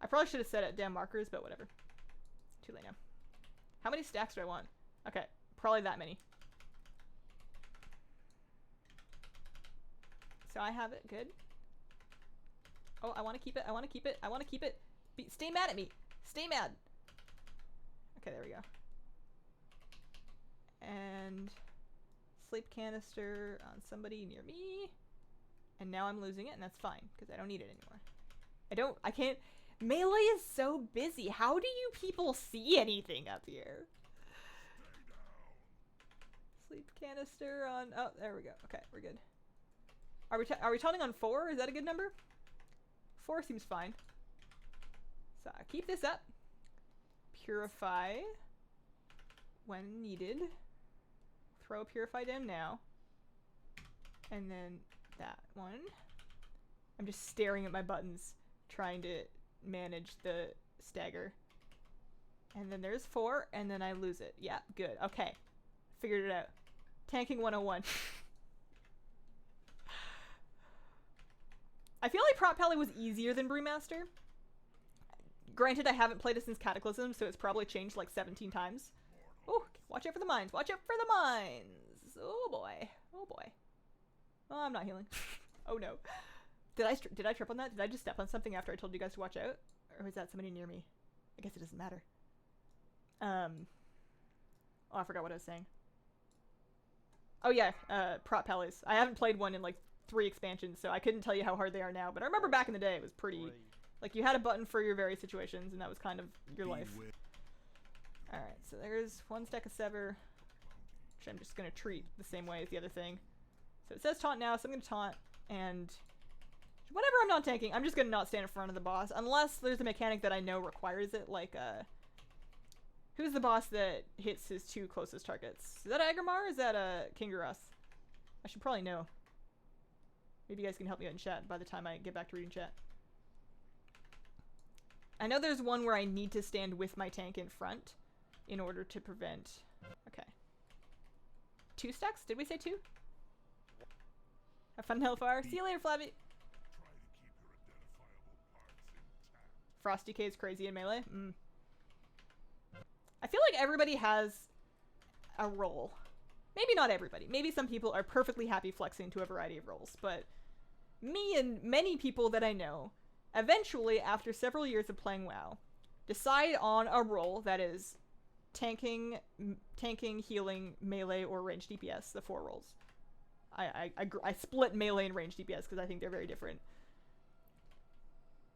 I probably should have set it damn markers, but whatever. Too late now. How many stacks do I want? Okay, probably that many. So I have it. Good. Oh, I want to keep it. I want to keep it. I want to keep it. Stay mad at me. Stay mad. Okay, there we go. And sleep canister on somebody near me. And now I'm losing it, and that's fine, because I don't need it anymore. I can't. Melee is so busy. How do you people see anything up here? Sleep canister on... Oh, there we go. Okay, we're good. Are we turning on 4? Is that a good number? 4 seems fine. So keep this up. Purify when needed. Throw Purify down now. And then that one. I'm just staring at my buttons, trying to manage the stagger. And then there's 4, and then I lose it. Yeah, good. Okay. Figured it out. Tanking 101. I feel like Prop Pally was easier than Brewmaster. Granted, I haven't played it since Cataclysm, so it's probably changed like 17 times. Oh, watch out for the mines. Watch out for the mines. Oh boy. Oh boy. Oh, I'm not healing. Oh no. Did I trip on that? Did I just step on something after I told you guys to watch out? Or was that somebody near me? I guess it doesn't matter. Oh, I forgot what I was saying. Oh yeah, Prop Pallies. I haven't played one in like 3 expansions, so I couldn't tell you how hard they are now, but I remember back in the day it was pretty... Like, you had a button for your various situations, and that was kind of your life. Alright, so there's 1 stack of Sever, which I'm just gonna treat the same way as the other thing. So it says taunt now, so I'm gonna taunt, and... Whenever I'm not tanking, I'm just gonna not stand in front of the boss, unless there's a mechanic that I know requires it, like, who's the boss that hits his 2 closest targets? Is that Agrimar, or is that, Kingaros? I should probably know. Maybe you guys can help me out in chat by the time I get back to reading chat. I know there's one where I need to stand with my tank in front in order to prevent... Okay. 2 stacks? Did we say 2? Have fun, Hellfire. See you later, Flabby. Try to keep your identifiable parts intact. Frosty K is crazy in melee. I feel like everybody has a role. Maybe not everybody. Maybe some people are perfectly happy flexing to a variety of roles, but me and many people that I know eventually, after several years of playing WoW, decide on a role that is tanking, healing, melee, or ranged DPS, the 4 roles. I split melee and ranged DPS because I think they're very different.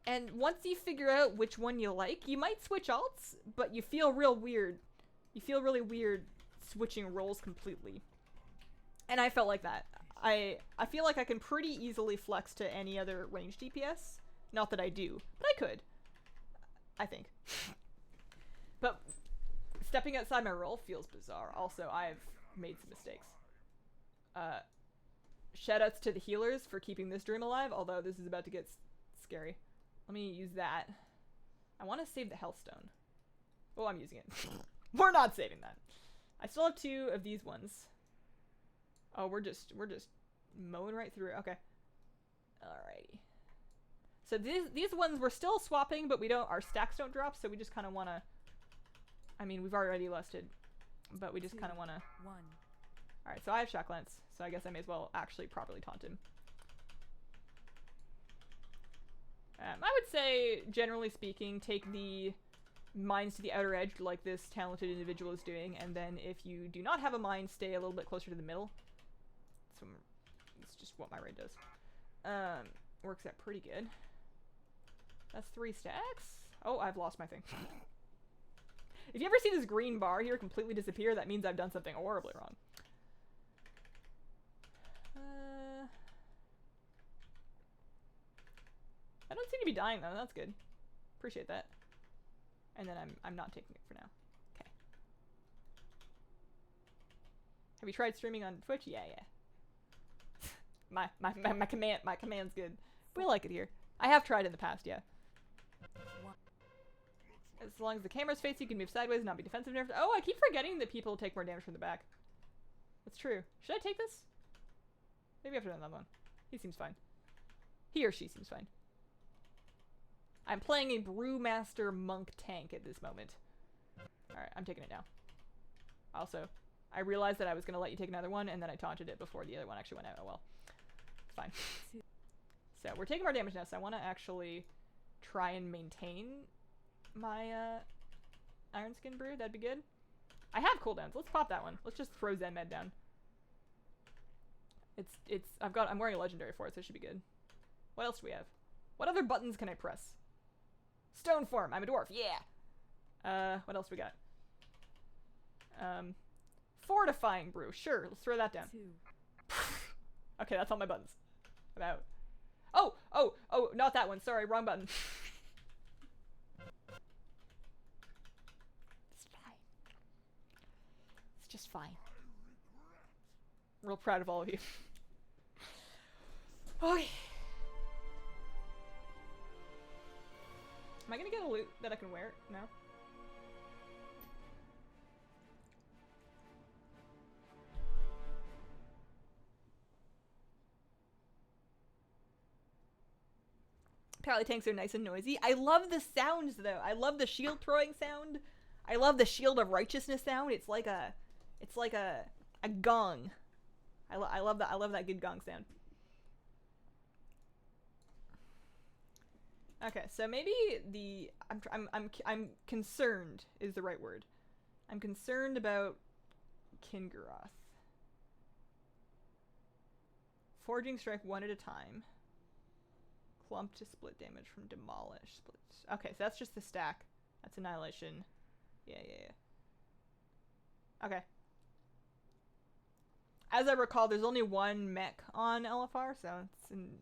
And once you figure out which one you like, you might switch alts, but you feel real weird. You feel really weird switching roles completely. And I felt like that. I feel like I can pretty easily flex to any other ranged DPS. Not that I do, but I could. I think. But stepping outside my role feels bizarre. Also, I've made some mistakes. Shoutouts to the healers for keeping this dream alive, although this is about to get scary. Let me use that. I want to save the health stone. Oh, I'm using it. We're not saving that. I still have 2 of these ones. Oh, we're just mowing right through it. Okay. Alrighty. So these ones we're still swapping, but our stacks don't drop, so we just kind of want to... I mean, we've already lusted, but we just kind of want to... 1. Alright, so I have Shock Lance, so I guess I may as well actually properly taunt him. I would say, generally speaking, take the mines to the outer edge like this talented individual is doing, and then if you do not have a mine, stay a little bit closer to the middle. So it's just what my raid does. Works out pretty good. That's 3 stacks. Oh, I've lost my thing. If you ever see this green bar here completely disappear, that means I've done something horribly wrong. I don't seem to be dying though. That's good. Appreciate that. And then I'm not taking it for now. Okay. Have you tried streaming on Twitch? Yeah. my command's good. We like it here. I have tried in the past, yeah. As long as the camera's facing, you can move sideways and not be defensive. Oh, I keep forgetting that people take more damage from the back. That's true. Should I take this? Maybe after another one. He seems fine. He or she seems fine. I'm playing a Brewmaster Monk tank at this moment. Alright, I'm taking it now. Also, I realized that I was going to let you take another one, and then I taunted it before the other one actually went out. Oh well. It's fine. So, we're taking more damage now, so I want to actually try and maintain my Iron Skin Brew. That'd be good. I have cooldowns. Let's pop that one. Let's just throw Zen Med down. I'm wearing a legendary for it, so it should be good. What else do we have? What other buttons can I press? Stone form. I'm a dwarf. Yeah. What else we got? Fortifying brew. Sure. Let's throw that down. 2. Okay, that's all my buttons. I'm out. Oh, not that one. Sorry, wrong button. It's fine. It's just fine. Real proud of all of you. Okay. Am I gonna get a loot that I can wear? No? Apparently tanks are nice and noisy. I love the sounds though. I love the shield throwing sound. I love the shield of righteousness sound. It's like a gong. I love that. I love that good gong sound. Okay, so maybe I'm concerned is the right word. I'm concerned about Kingaroth. Forging strike 1 at a time. Clump to split damage from demolish. Split. Okay, so that's just the stack. That's annihilation. Yeah. Okay. As I recall, there's only one mech on LFR, so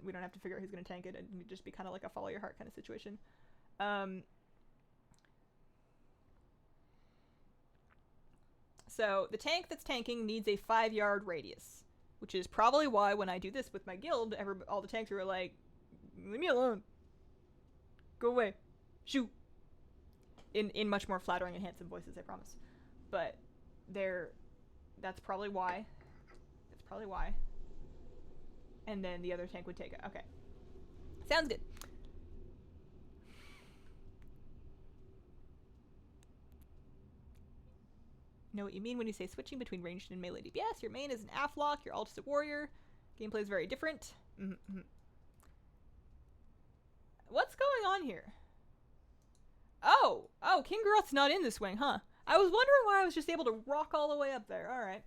we don't have to figure out who's going to tank it. It would just be kind of like a follow your heart kind of situation. So the tank that's tanking needs a 5-yard radius, which is probably why when I do this with my guild, all the tanks are like, leave me alone. Go away. Shoot. in much more flattering and handsome voices, I promise. But that's probably why. That's probably why. And then the other tank would take it. Okay. Sounds good. Know what you mean when you say switching between ranged and melee DPS. Your main is an Aflock, your alt is a warrior. Gameplay is very different. Mm-hmm. What's going on here? Oh, King Groth's not in this wing, huh? I was wondering why I was just able to rock all the way up there. Alright.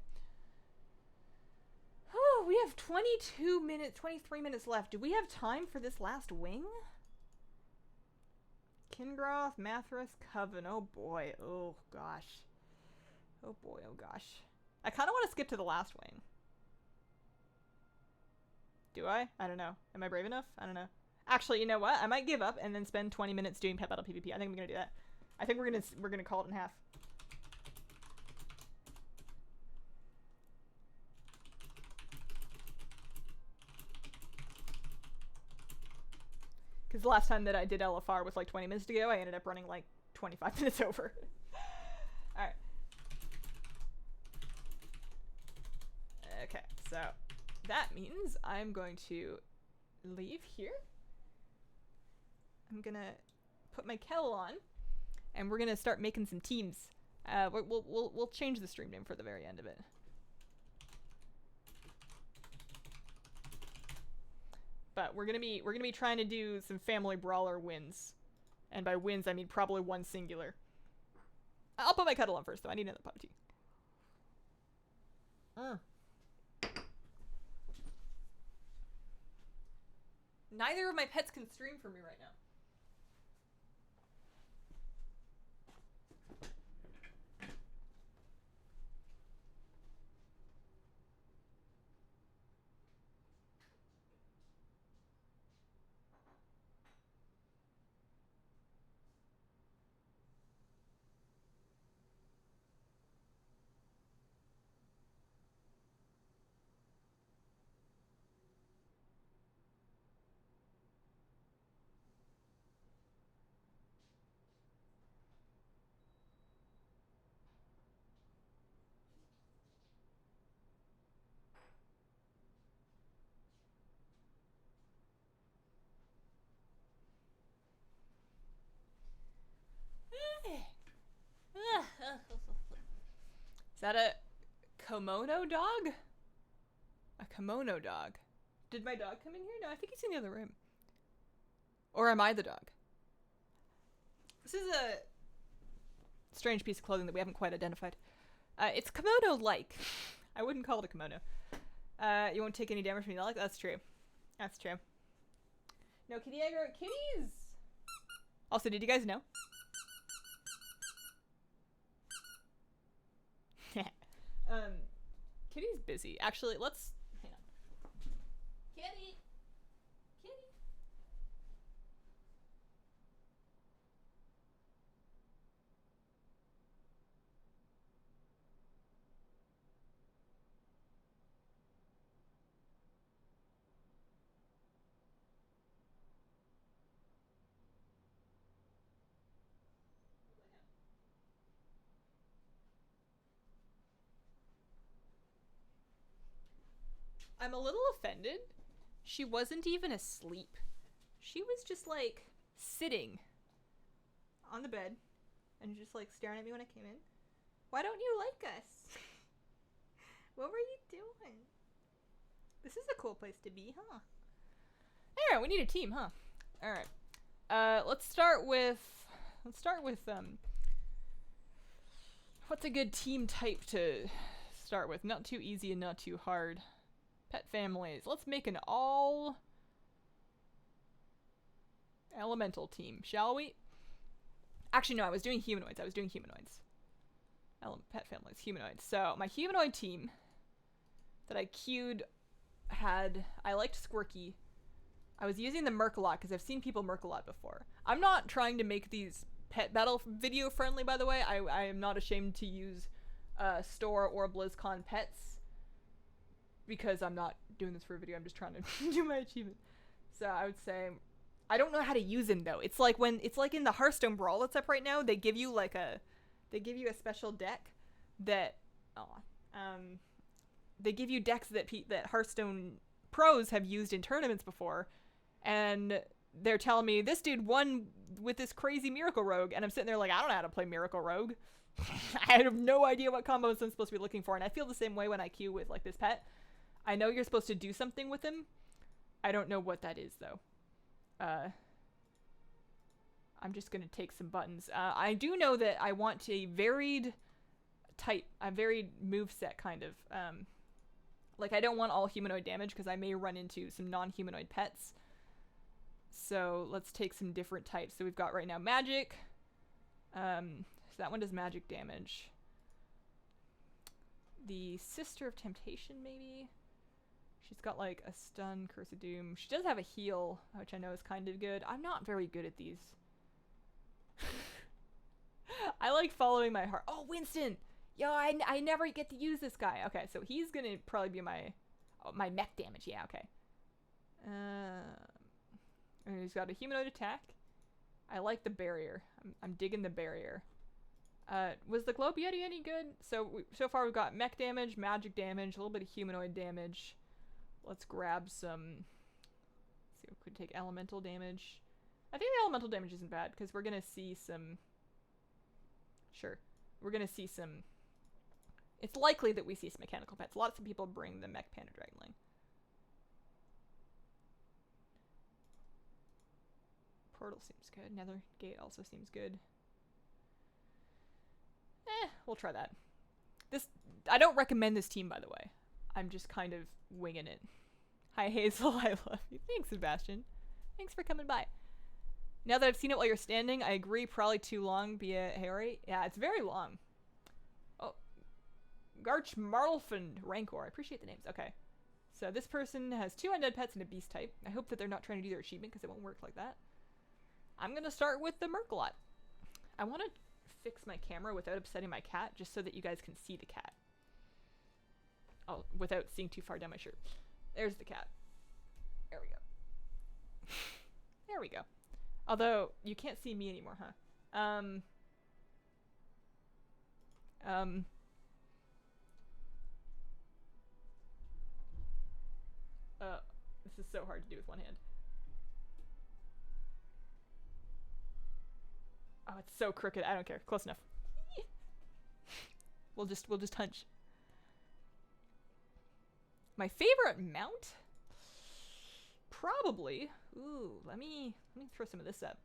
Oh, we have 23 minutes left. Do we have time for this last wing? Kingroth, Mathras, Coven. Oh boy. Oh gosh. Oh boy, oh gosh. I kind of want to skip to the last wing. Do I? I don't know. Am I brave enough? I don't know. Actually, you know what? I might give up and then spend 20 minutes doing pet battle PvP. I think I'm gonna do that. I think we're gonna call it in half. Because the last time that I did LFR was like 20 minutes ago, I ended up running like 25 minutes over. Alright. Okay, so that means I'm going to leave here. I'm gonna put my kettle on, and we're gonna start making some teams. We'll change the stream name for the very end of it. But we're gonna be trying to do some family brawler wins, and by wins I mean probably one singular. I'll put my kettle on first though. I need another pot of tea. Neither of my pets can stream for me right now. Is that a kimono dog? A kimono dog. Did my dog come in here? No, I think he's in the other room. Or am I the dog? This is a strange piece of clothing that we haven't quite identified. It's kimono-like. I wouldn't call it a kimono. You won't take any damage from me. Like that's true. That's true. No, kitty aggro kitties! Also, did you guys know? Kitty's busy. Actually, let's hang on. Kitty! Kitty! I'm a little offended. She wasn't even asleep. She was just like sitting on the bed and just like staring at me when I came in. Why don't you like us? What were you doing? This is a cool place to be, huh? Alright, we need a team, huh? Alright. Let's start with what's a good team type to start with? Not too easy and not too hard. Pet families. Let's make an all elemental team, shall we? Actually, no, I was doing humanoids. Pet families, humanoids. So, my humanoid team that I queued I liked Squirky. I was using the Merc a lot because I've seen people Merc a lot before. I'm not trying to make these pet battle video friendly, by the way. I am not ashamed to use Store or BlizzCon pets. Because I'm not doing this for a video, I'm just trying to do my achievement. So I would say I don't know how to use him though. It's like in the Hearthstone Brawl that's up right now, they give you a special deck that they give you decks that Hearthstone pros have used in tournaments before, and they're telling me this dude won with this crazy Miracle Rogue, and I'm sitting there like, I don't know how to play Miracle Rogue. I have no idea what combos I'm supposed to be looking for, and I feel the same way when I queue with like this pet. I know you're supposed to do something with him. I don't know what that is though. I'm just gonna take some buttons. I do know that I want a varied moveset kind of. Like I don't want all humanoid damage because I may run into some non-humanoid pets. So let's take some different types. So we've got right now magic. So that one does magic damage. The Sister of Temptation maybe. She's got like a stun, Curse of Doom. She does have a heal, which I know is kind of good. I'm not very good at these. I like following my heart. Oh, Winston! Yo, I never get to use this guy. Okay, so he's gonna probably be my mech damage. Yeah, okay. And he's got a humanoid attack. I like the barrier. I'm digging the barrier. Was the Globe Yeti any good? So far we've got mech damage, magic damage, a little bit of humanoid damage. Let's grab some. Let's see if we could take elemental damage. I think the elemental damage isn't bad because we're gonna see some. Sure, we're gonna see some. It's likely that we see some mechanical pets. Lots of people bring the mech panda dragonling. Portal seems good. Nether Gate also seems good. We'll try that. I don't recommend this team, by the way. I'm just kind of winging it. Hi, Hazel. I love you. Thanks, Sebastian. Thanks for coming by. Now that I've seen it while you're standing, I agree. Probably too long, Bia Harry. Yeah, it's very long. Oh. Garch Marlfund Rancor. I appreciate the names. Okay. So this person has 2 undead pets and a beast type. I hope that they're not trying to do their achievement because it won't work like that. I'm going to start with the Mercolot. I want to fix my camera without upsetting my cat just so that you guys can see the cat. Oh, without seeing too far down my shirt. There's the cat. There we go. There we go. Although, you can't see me anymore, huh? This is so hard to do with one hand. Oh, it's so crooked. I don't care. Close enough. We'll just hunch. My favorite mount? Probably. Ooh, let me throw some of this up.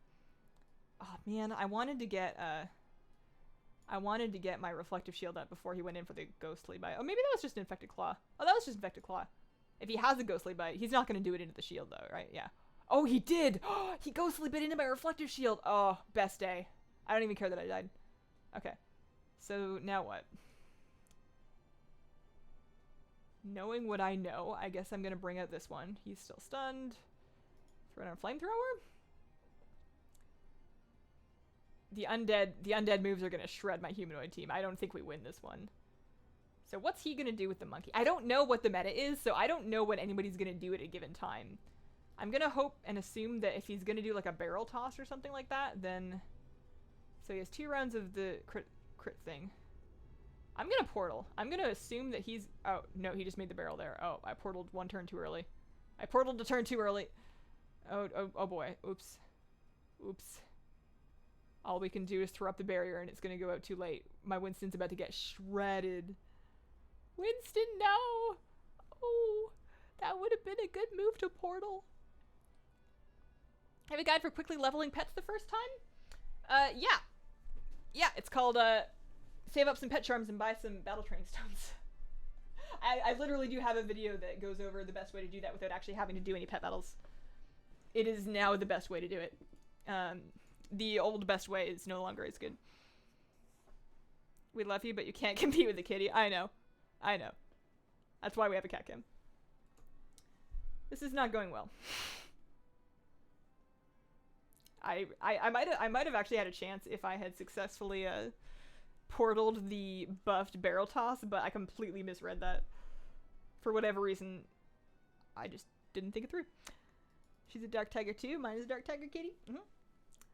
Oh man, I wanted to get my reflective shield up before he went in for the ghostly bite. Oh, maybe that was just an infected claw. Oh, that was just infected claw. If he has a ghostly bite, he's not going to do it into the shield though, right? Yeah. Oh, he did! He ghostly bit into my reflective shield! Oh, best day. I don't even care that I died. Okay. So, now what? Knowing what I know, I guess I'm gonna bring out this one. He's still stunned. Throw down a flamethrower? The undead moves are gonna shred my humanoid team. I don't think we win this one. So what's he gonna do with the monkey? I don't know what the meta is, so I don't know what anybody's gonna do at a given time. I'm gonna hope and assume that if he's gonna do like a barrel toss or something like that, then... So he has 2 rounds of the crit thing. I'm gonna portal. I'm gonna assume that he's... Oh, no, he just made the barrel there. Oh, I portaled 1 turn too early. I portaled a turn too early. Oh boy. Oops. Oops. All we can do is throw up the barrier and it's gonna go out too late. My Winston's about to get shredded. Winston, no! Oh, that would have been a good move to portal. Have a guide for quickly leveling pets the first time? Yeah. Yeah, it's called, save up some pet charms and buy some battle training stones. I literally do have a video that goes over the best way to do that without actually having to do any pet battles. It is now the best way to do it. The old best way is no longer as good. We love you, but you can't compete with the kitty. I know. I know. That's why we have a cat cam. This is not going well. I might have actually had a chance if I had successfully portaled the buffed barrel toss, but I completely misread that. For whatever reason, I just didn't think it through. She's a dark tiger too. Mine is a dark tiger kitty.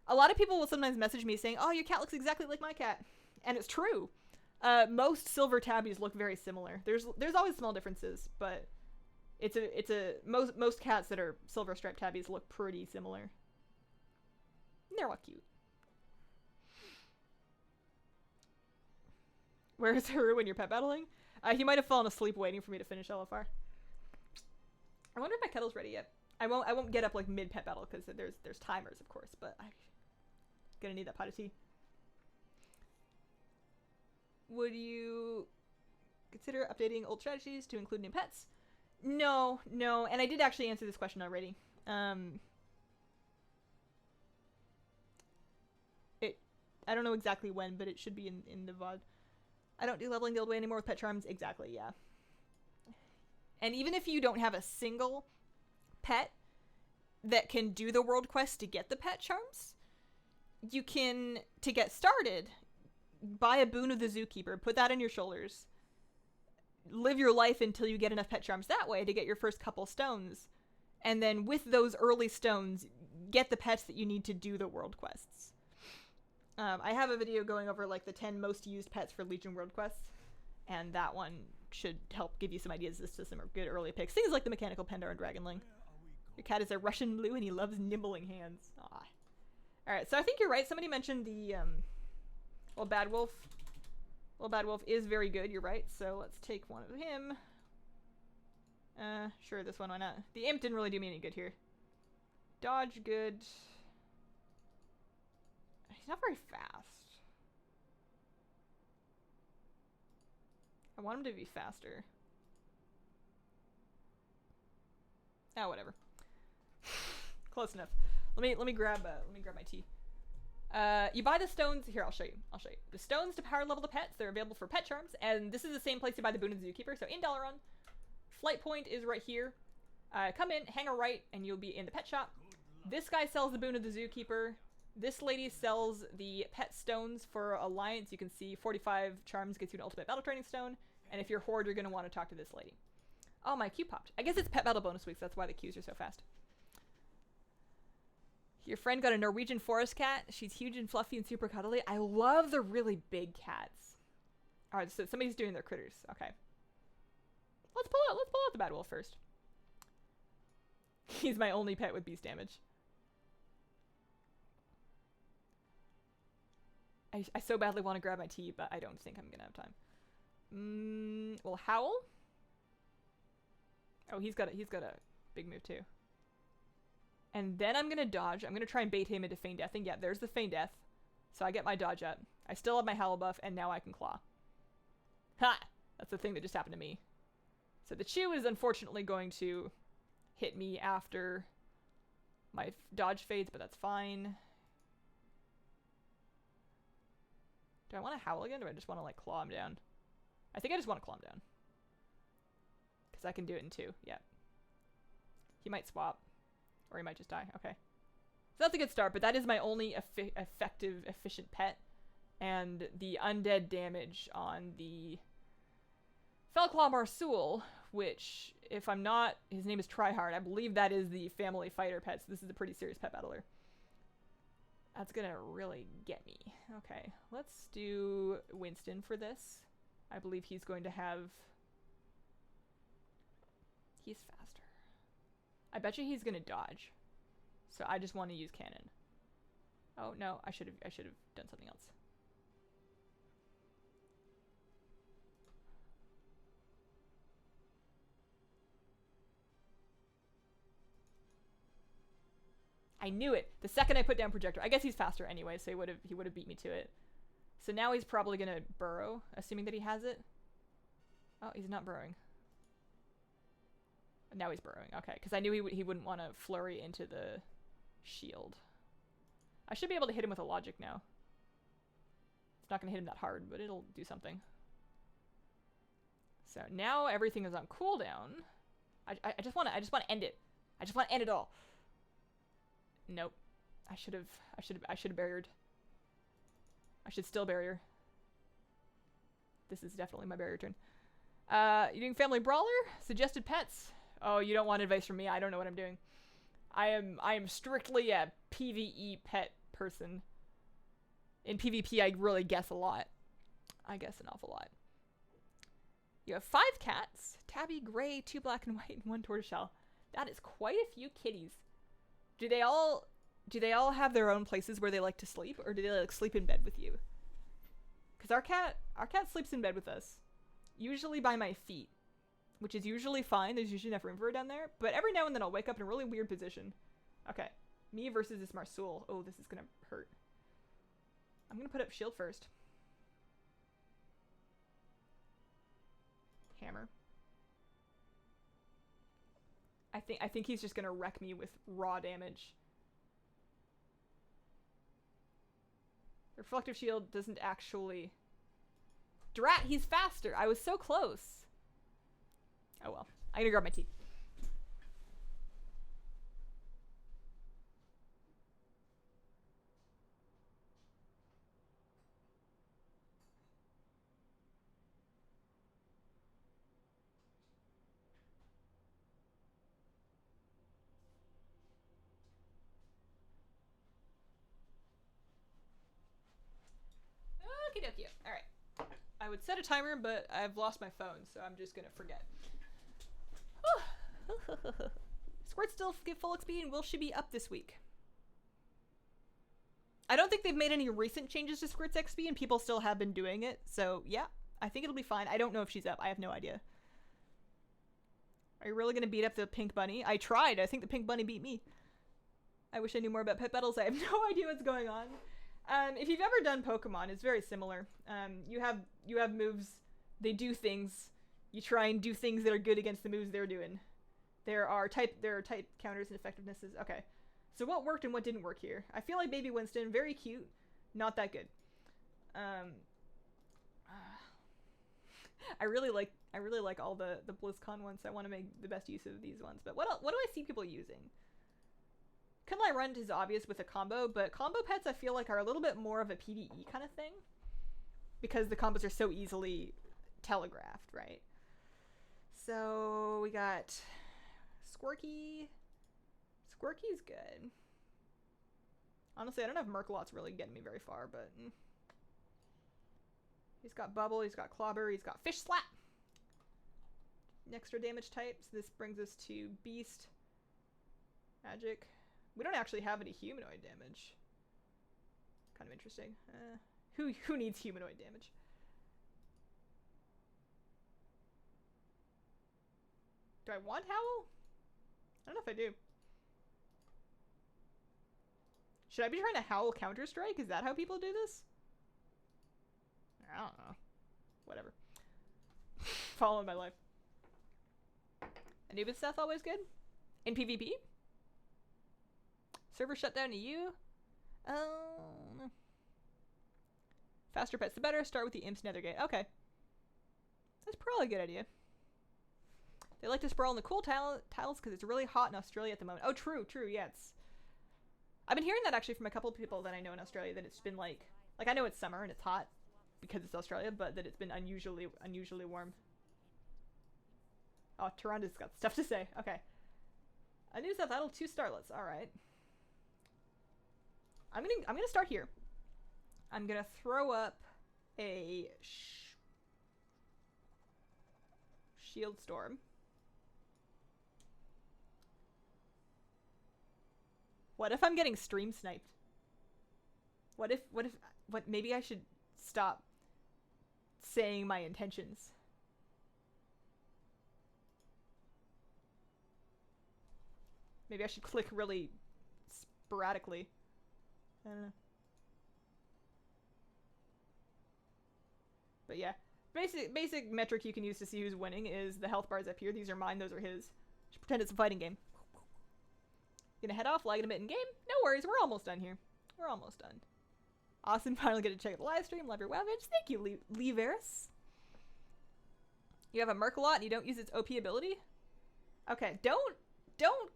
A lot of people will sometimes message me saying, "Oh, your cat looks exactly like my cat," and it's true. Most silver tabbies look very similar. There's always small differences, but most cats that are silver striped tabbies look pretty similar. They're all cute. Where's Haru when you're pet battling? He might have fallen asleep waiting for me to finish LFR. I wonder if my kettle's ready yet. I won't get up like mid pet battle because there's timers, of course, but I'm gonna need that pot of tea. Would you consider updating old strategies to include new pets? No, and I did actually answer this question already. I don't know exactly when, but it should be in the VoD. I don't do leveling the old way anymore with pet charms. Exactly, yeah. And even if you don't have a single pet that can do the world quest to get the pet charms, you can, to get started, buy a boon of the zookeeper, put that on your shoulders, live your life until you get enough pet charms that way to get your first couple stones, and then with those early stones, get the pets that you need to do the world quests. I have a video going over like the 10 most used pets for Legion world quests, and that one should help give you some ideas as to some good early picks. Things like the mechanical Pendar and Dragonling. Your cat is a Russian blue and he loves nibbling hands. Aw. Alright, so I think you're right. Somebody mentioned the, well, Bad Wolf. Well, Bad Wolf is very good, you're right. So let's take one of him. Sure, this one, why not? The Imp didn't really do me any good here. Dodge, good. He's not very fast. I want him to be faster. Oh, whatever. Close enough. Let me grab my tea. You buy the stones here. I'll show you. The stones to power level the pets. They're available for pet charms, and this is the same place you buy the boon of the zookeeper. So in Dalaran, flight point is right here. Come in, hang a right, and you'll be in the pet shop. This guy sells the boon of the zookeeper. This lady sells the pet stones for Alliance. You can see 45 charms gets you an ultimate battle training stone. And if you're Horde, you're going to want to talk to this lady. Oh, my queue popped. I guess it's pet battle bonus weeks. That's why the queues are so fast. Your friend got a Norwegian forest cat. She's huge and fluffy and super cuddly. I love the really big cats. All right, so somebody's doing their critters. Okay. Let's pull out the Bad Wolf first. He's my only pet with beast damage. I so badly want to grab my tea, but I don't think I'm gonna have time. Well, Howl. Oh, he's got a big move too. And then I'm gonna dodge. I'm gonna try and bait him into feign death. And yeah, there's the feign death. So I get my dodge up. I still have my Howl buff, and now I can claw. Ha! That's the thing that just happened to me. So the Chew is unfortunately going to hit me after my dodge fades, but that's fine. Do I want to Howl again, or do I just want to, like, claw him down? I think I just want to claw him down. Because I can do it in 2, yeah. He might swap. Or he might just die, okay. So that's a good start, but that is my only effective, efficient pet. And the undead damage on the Felclaw Marsul, which, if I'm not, his name is Tryhard. I believe that is the family fighter pet, so this is a pretty serious pet battler. That's gonna really get me. Okay, let's do Winston for this. I believe he's going to have... He's faster. I bet you he's gonna dodge. So I just want to use cannon. Oh no, I should have done something else. I knew it. The second I put down projector. I guess he's faster anyway, so he would have beat me to it. So now he's probably gonna burrow, assuming that he has it. Oh, he's not burrowing. Now he's burrowing. Okay, because I knew he wouldn't want to flurry into the shield. I should be able to hit him with a logic now. It's not gonna hit him that hard, but it'll do something. So now everything is on cooldown. I just want to end it. I just want to end it all. Nope. I should have barriered. I should still barrier. This is definitely my barrier turn. You doing family brawler? Suggested pets? Oh, you don't want advice from me. I don't know what I'm doing. I am strictly a PvE pet person. In PvP, I really guess a lot. I guess an awful lot. You have 5 cats, tabby, gray, 2 black and white, and 1 tortoiseshell. That is quite a few kitties. Do they all have their own places where they like to sleep, or do they like sleep in bed with you? Because our cat sleeps in bed with us, usually by my feet, which is usually fine. There's usually enough room for her down there, but every now and then I'll wake up in a really weird position. Okay, me versus this Marsul. Oh, this is gonna hurt. I'm gonna put up shield first. Hammer. I think he's just gonna wreck me with raw damage. Reflective shield doesn't actually... Drat, he's faster! I was so close! Oh well. I'm gonna grab my tea. Okie dokie. Alright. I would set a timer, but I've lost my phone, so I'm just gonna forget. Squirt still get full XP, and will she be up this week? I don't think they've made any recent changes to Squirt's XP, and people still have been doing it, so yeah, I think it'll be fine. I don't know if she's up. I have no idea. Are you really gonna beat up the pink bunny? I tried. I think the pink bunny beat me. I wish I knew more about pet battles. I have no idea what's going on. If you've ever done Pokemon, it's very similar. You have moves, they do things. You try and do things that are good against the moves they're doing. There are type counters and effectivenesses. Okay, so what worked and what didn't work here? I feel like Baby Winston, very cute, not that good. I really like all the BlizzCon ones. So I want to make the best use of these ones. But what do I see people using? Kunlai Run is obvious with a combo, but combo pets I feel like are a little bit more of a PvE kind of thing, because the combos are so easily telegraphed, right? So we got Squirky. Squirky's good. Honestly, I don't know if Murklot's really getting me very far, but he's got Bubble, he's got Clobber, he's got Fish Slap. Extra damage types. This brings us to Beast, Magic. We don't actually have any humanoid damage. Kind of interesting. Who needs humanoid damage? Do I want Howl? I don't know if I do. Should I be trying to Howl Counter-Strike? Is that how people do this? I don't know. Whatever. Following my life. Anubis Death always good? In PvP? Server shutdown to you? Faster pets the better. Start with the Imps Nethergate. Okay. That's probably a good idea. They like to sprawl in the cool tiles because it's really hot in Australia at the moment. Oh, true, yeah, it's... I've been hearing that actually from a couple of people that I know in Australia, that it's been like I know it's summer and it's hot because it's Australia, but that it's been unusually warm. Oh, Taranda's got stuff to say. Okay. A new stuff, that'll 2 starlets. Alright. I'm gonna start here. I'm gonna throw up a Shield Storm. What if I'm getting stream sniped? What maybe I should stop saying my intentions. Maybe I should click really sporadically. I don't know. But yeah, basic metric you can use to see who's winning is the health bars up here. These are mine, those are his. Just pretend it's a fighting game. Gonna head off, lag in a bit in game. No worries, we're almost done here. We're almost done. Austin finally get to check out the live stream. Love your webpage. Thank you, Leveris. You have a Murklot and you don't use its OP ability? Okay, don't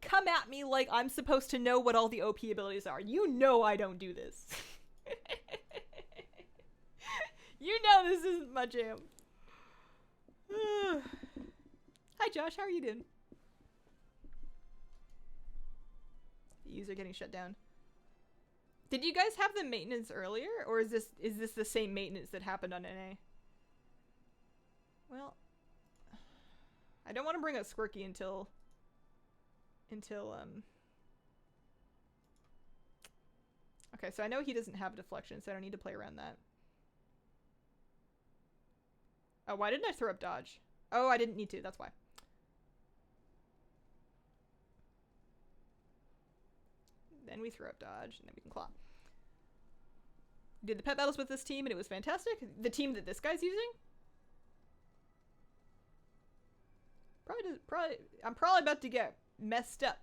come at me like I'm supposed to know what all the OP abilities are. You know I don't do this. You know this isn't my jam. Hi Josh, how are you doing? The user getting shut down. Did you guys have the maintenance earlier, or is this the same maintenance that happened on NA? Well, I don't want to bring up Squirky until okay, so I know he doesn't have deflection, so I don't need to play around that. Oh, why didn't I throw up dodge? Oh, I didn't need to, that's why. Then we throw up dodge, and then we can claw. Did the pet battles with this team, and it was fantastic. The team that this guy's using? I'm probably about to get messed up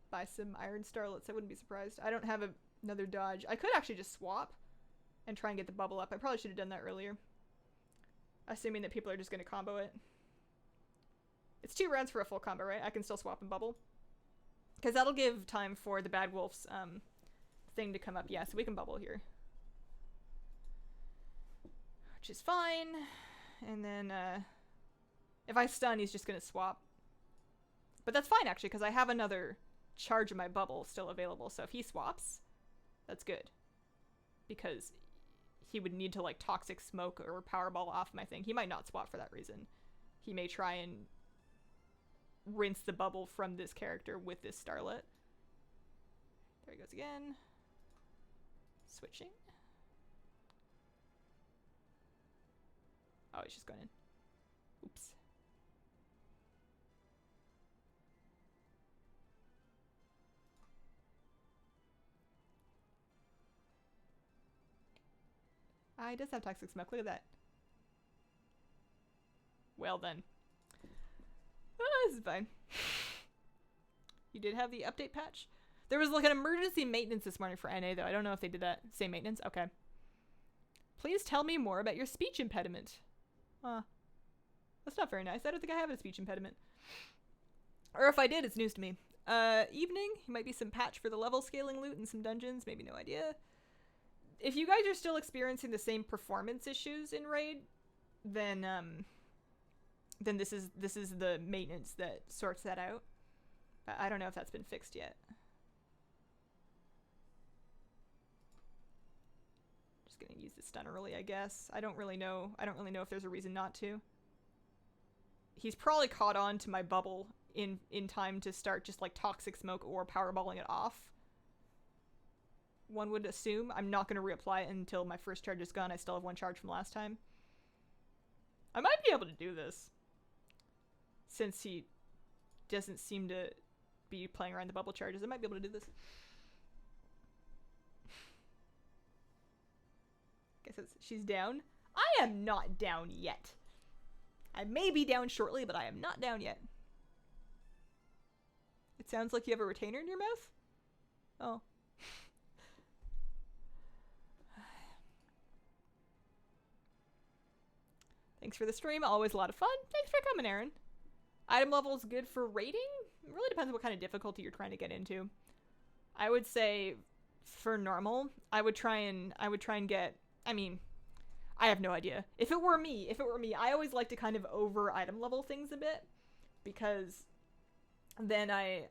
by some Iron Starlets. I wouldn't be surprised. I don't have another dodge. I could actually just swap and try and get the bubble up. I probably should have done that earlier. Assuming that people are just going to combo it. It's 2 rounds for a full combo, right? I can still swap and bubble. Because that'll give time for the Bad Wolf's thing to come up. Yeah, so we can bubble here. Which is fine. And then if I stun, he's just going to swap. But that's fine, actually, because I have another charge of my bubble still available. So if he swaps, that's good. Because he would need to, like, Toxic Smoke or Powerball off my thing. He might not swap for that reason. He may try and rinse the bubble from this character with this Starlet. There he goes again. Switching. Oh, he's just going in. Oops. He does have Toxic Smoke. Look at that. Well then. Oh, this is fine. You did have the update patch? There was like an emergency maintenance this morning for NA though. I don't know if they did that. Same maintenance? Okay. Please tell me more about your speech impediment. That's not very nice. I don't think I have a speech impediment. Or if I did, it's news to me. Evening. Might be some patch for the level scaling loot in some dungeons. Maybe, no idea. If you guys are still experiencing the same performance issues in Raid, then this is the maintenance that sorts that out. I don't know if that's been fixed yet. Just gonna use the stun early, I guess. I don't really know if there's a reason not to. He's probably caught on to my bubble in time to start just like Toxic Smoke or Powerballing it off. One would assume. I'm not going to reapply it until my first charge is gone. I still have 1 charge from last time. I might be able to do this. Since he doesn't seem to be playing around the bubble charges, I might be able to do this. Guess she's down. I am not down yet. I may be down shortly, but I am not down yet. It sounds like you have a retainer in your mouth? Oh. Thanks for the stream. Always a lot of fun. Thanks for coming, Aaron. Item level is good for raiding? It really depends on what kind of difficulty you're trying to get into. I would say for normal, I would try and get, I mean, I have no idea. If it were me, I always like to kind of over item level things a bit, because then I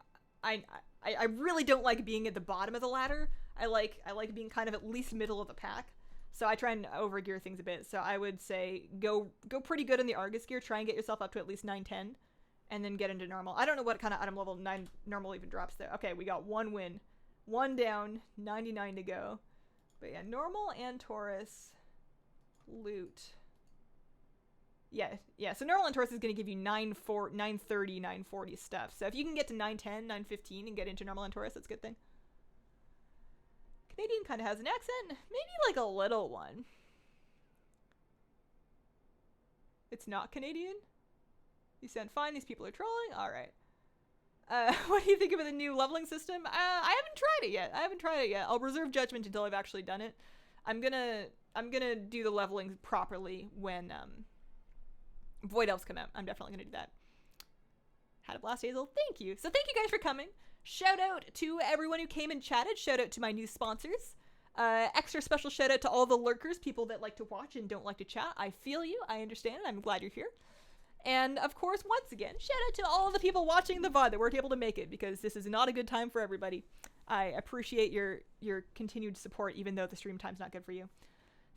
really don't like being at the bottom of the ladder. I like being kind of at least middle of the pack. So I try and overgear things a bit. So I would say go pretty good in the Argus gear. Try and get yourself up to at least 9-10. And then get into normal. I don't know what kind of item level 9 normal even drops there. Okay, we got 1 win. 1 down. 99 to go. But yeah, normal Antorus loot. Yeah. So normal Antorus is going to give you 930, 940 stuff. So if you can get to 910, 915 and get into normal Antorus, that's a good thing. Canadian kind of has an accent. Maybe like a little one. It's not Canadian? You sound fine. These people are trolling. All right. What do you think of the new leveling system? I haven't tried it yet. I'll reserve judgment until I've actually done it. I'm gonna do the leveling properly when Void Elves come out. I'm definitely gonna do that. Had a blast, Hazel. Thank you. So thank you guys for coming. Shout out to everyone who came and chatted. Shout out to my new sponsors. Extra special shout out to all the lurkers, people that like to watch and don't like to chat. I feel you. I understand. I'm glad you're here. And of course, once again, shout out to all the people watching the VoD that weren't able to make it, because this is not a good time for everybody. I appreciate your continued support, even though the stream time's not good for you.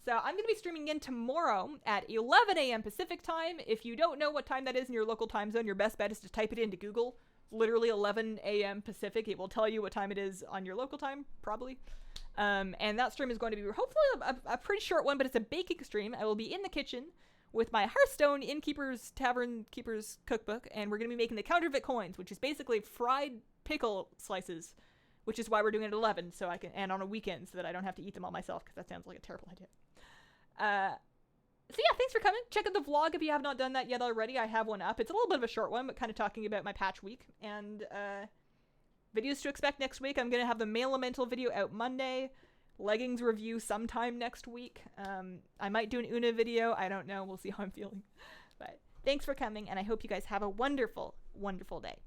So I'm going to be streaming again tomorrow at 11 a.m. Pacific time. If you don't know what time that is in your local time zone, your best bet is to type it into Google. Literally 11 a.m. Pacific. It will tell you what time it is on your local time, probably. And that stream is going to be hopefully a pretty short one, but it's a baking stream. I will be in the kitchen with my Hearthstone Innkeeper's Tavern Keeper's Cookbook, and we're going to be making the counterfeit coins, which is basically fried pickle slices, which is why we're doing it at 11, so I can, and on a weekend, so that I don't have to eat them all myself, because that sounds like a terrible idea. So yeah, thanks for coming. Check out the vlog if you have not done that yet already. I have one up. It's a little bit of a short one, but kind of talking about my patch week, and videos to expect next week. I'm going to have the Male Elemental video out Monday, Leggings review sometime next week. I might do an Una video. I don't know. We'll see how I'm feeling. But thanks for coming, and I hope you guys have a wonderful, wonderful day.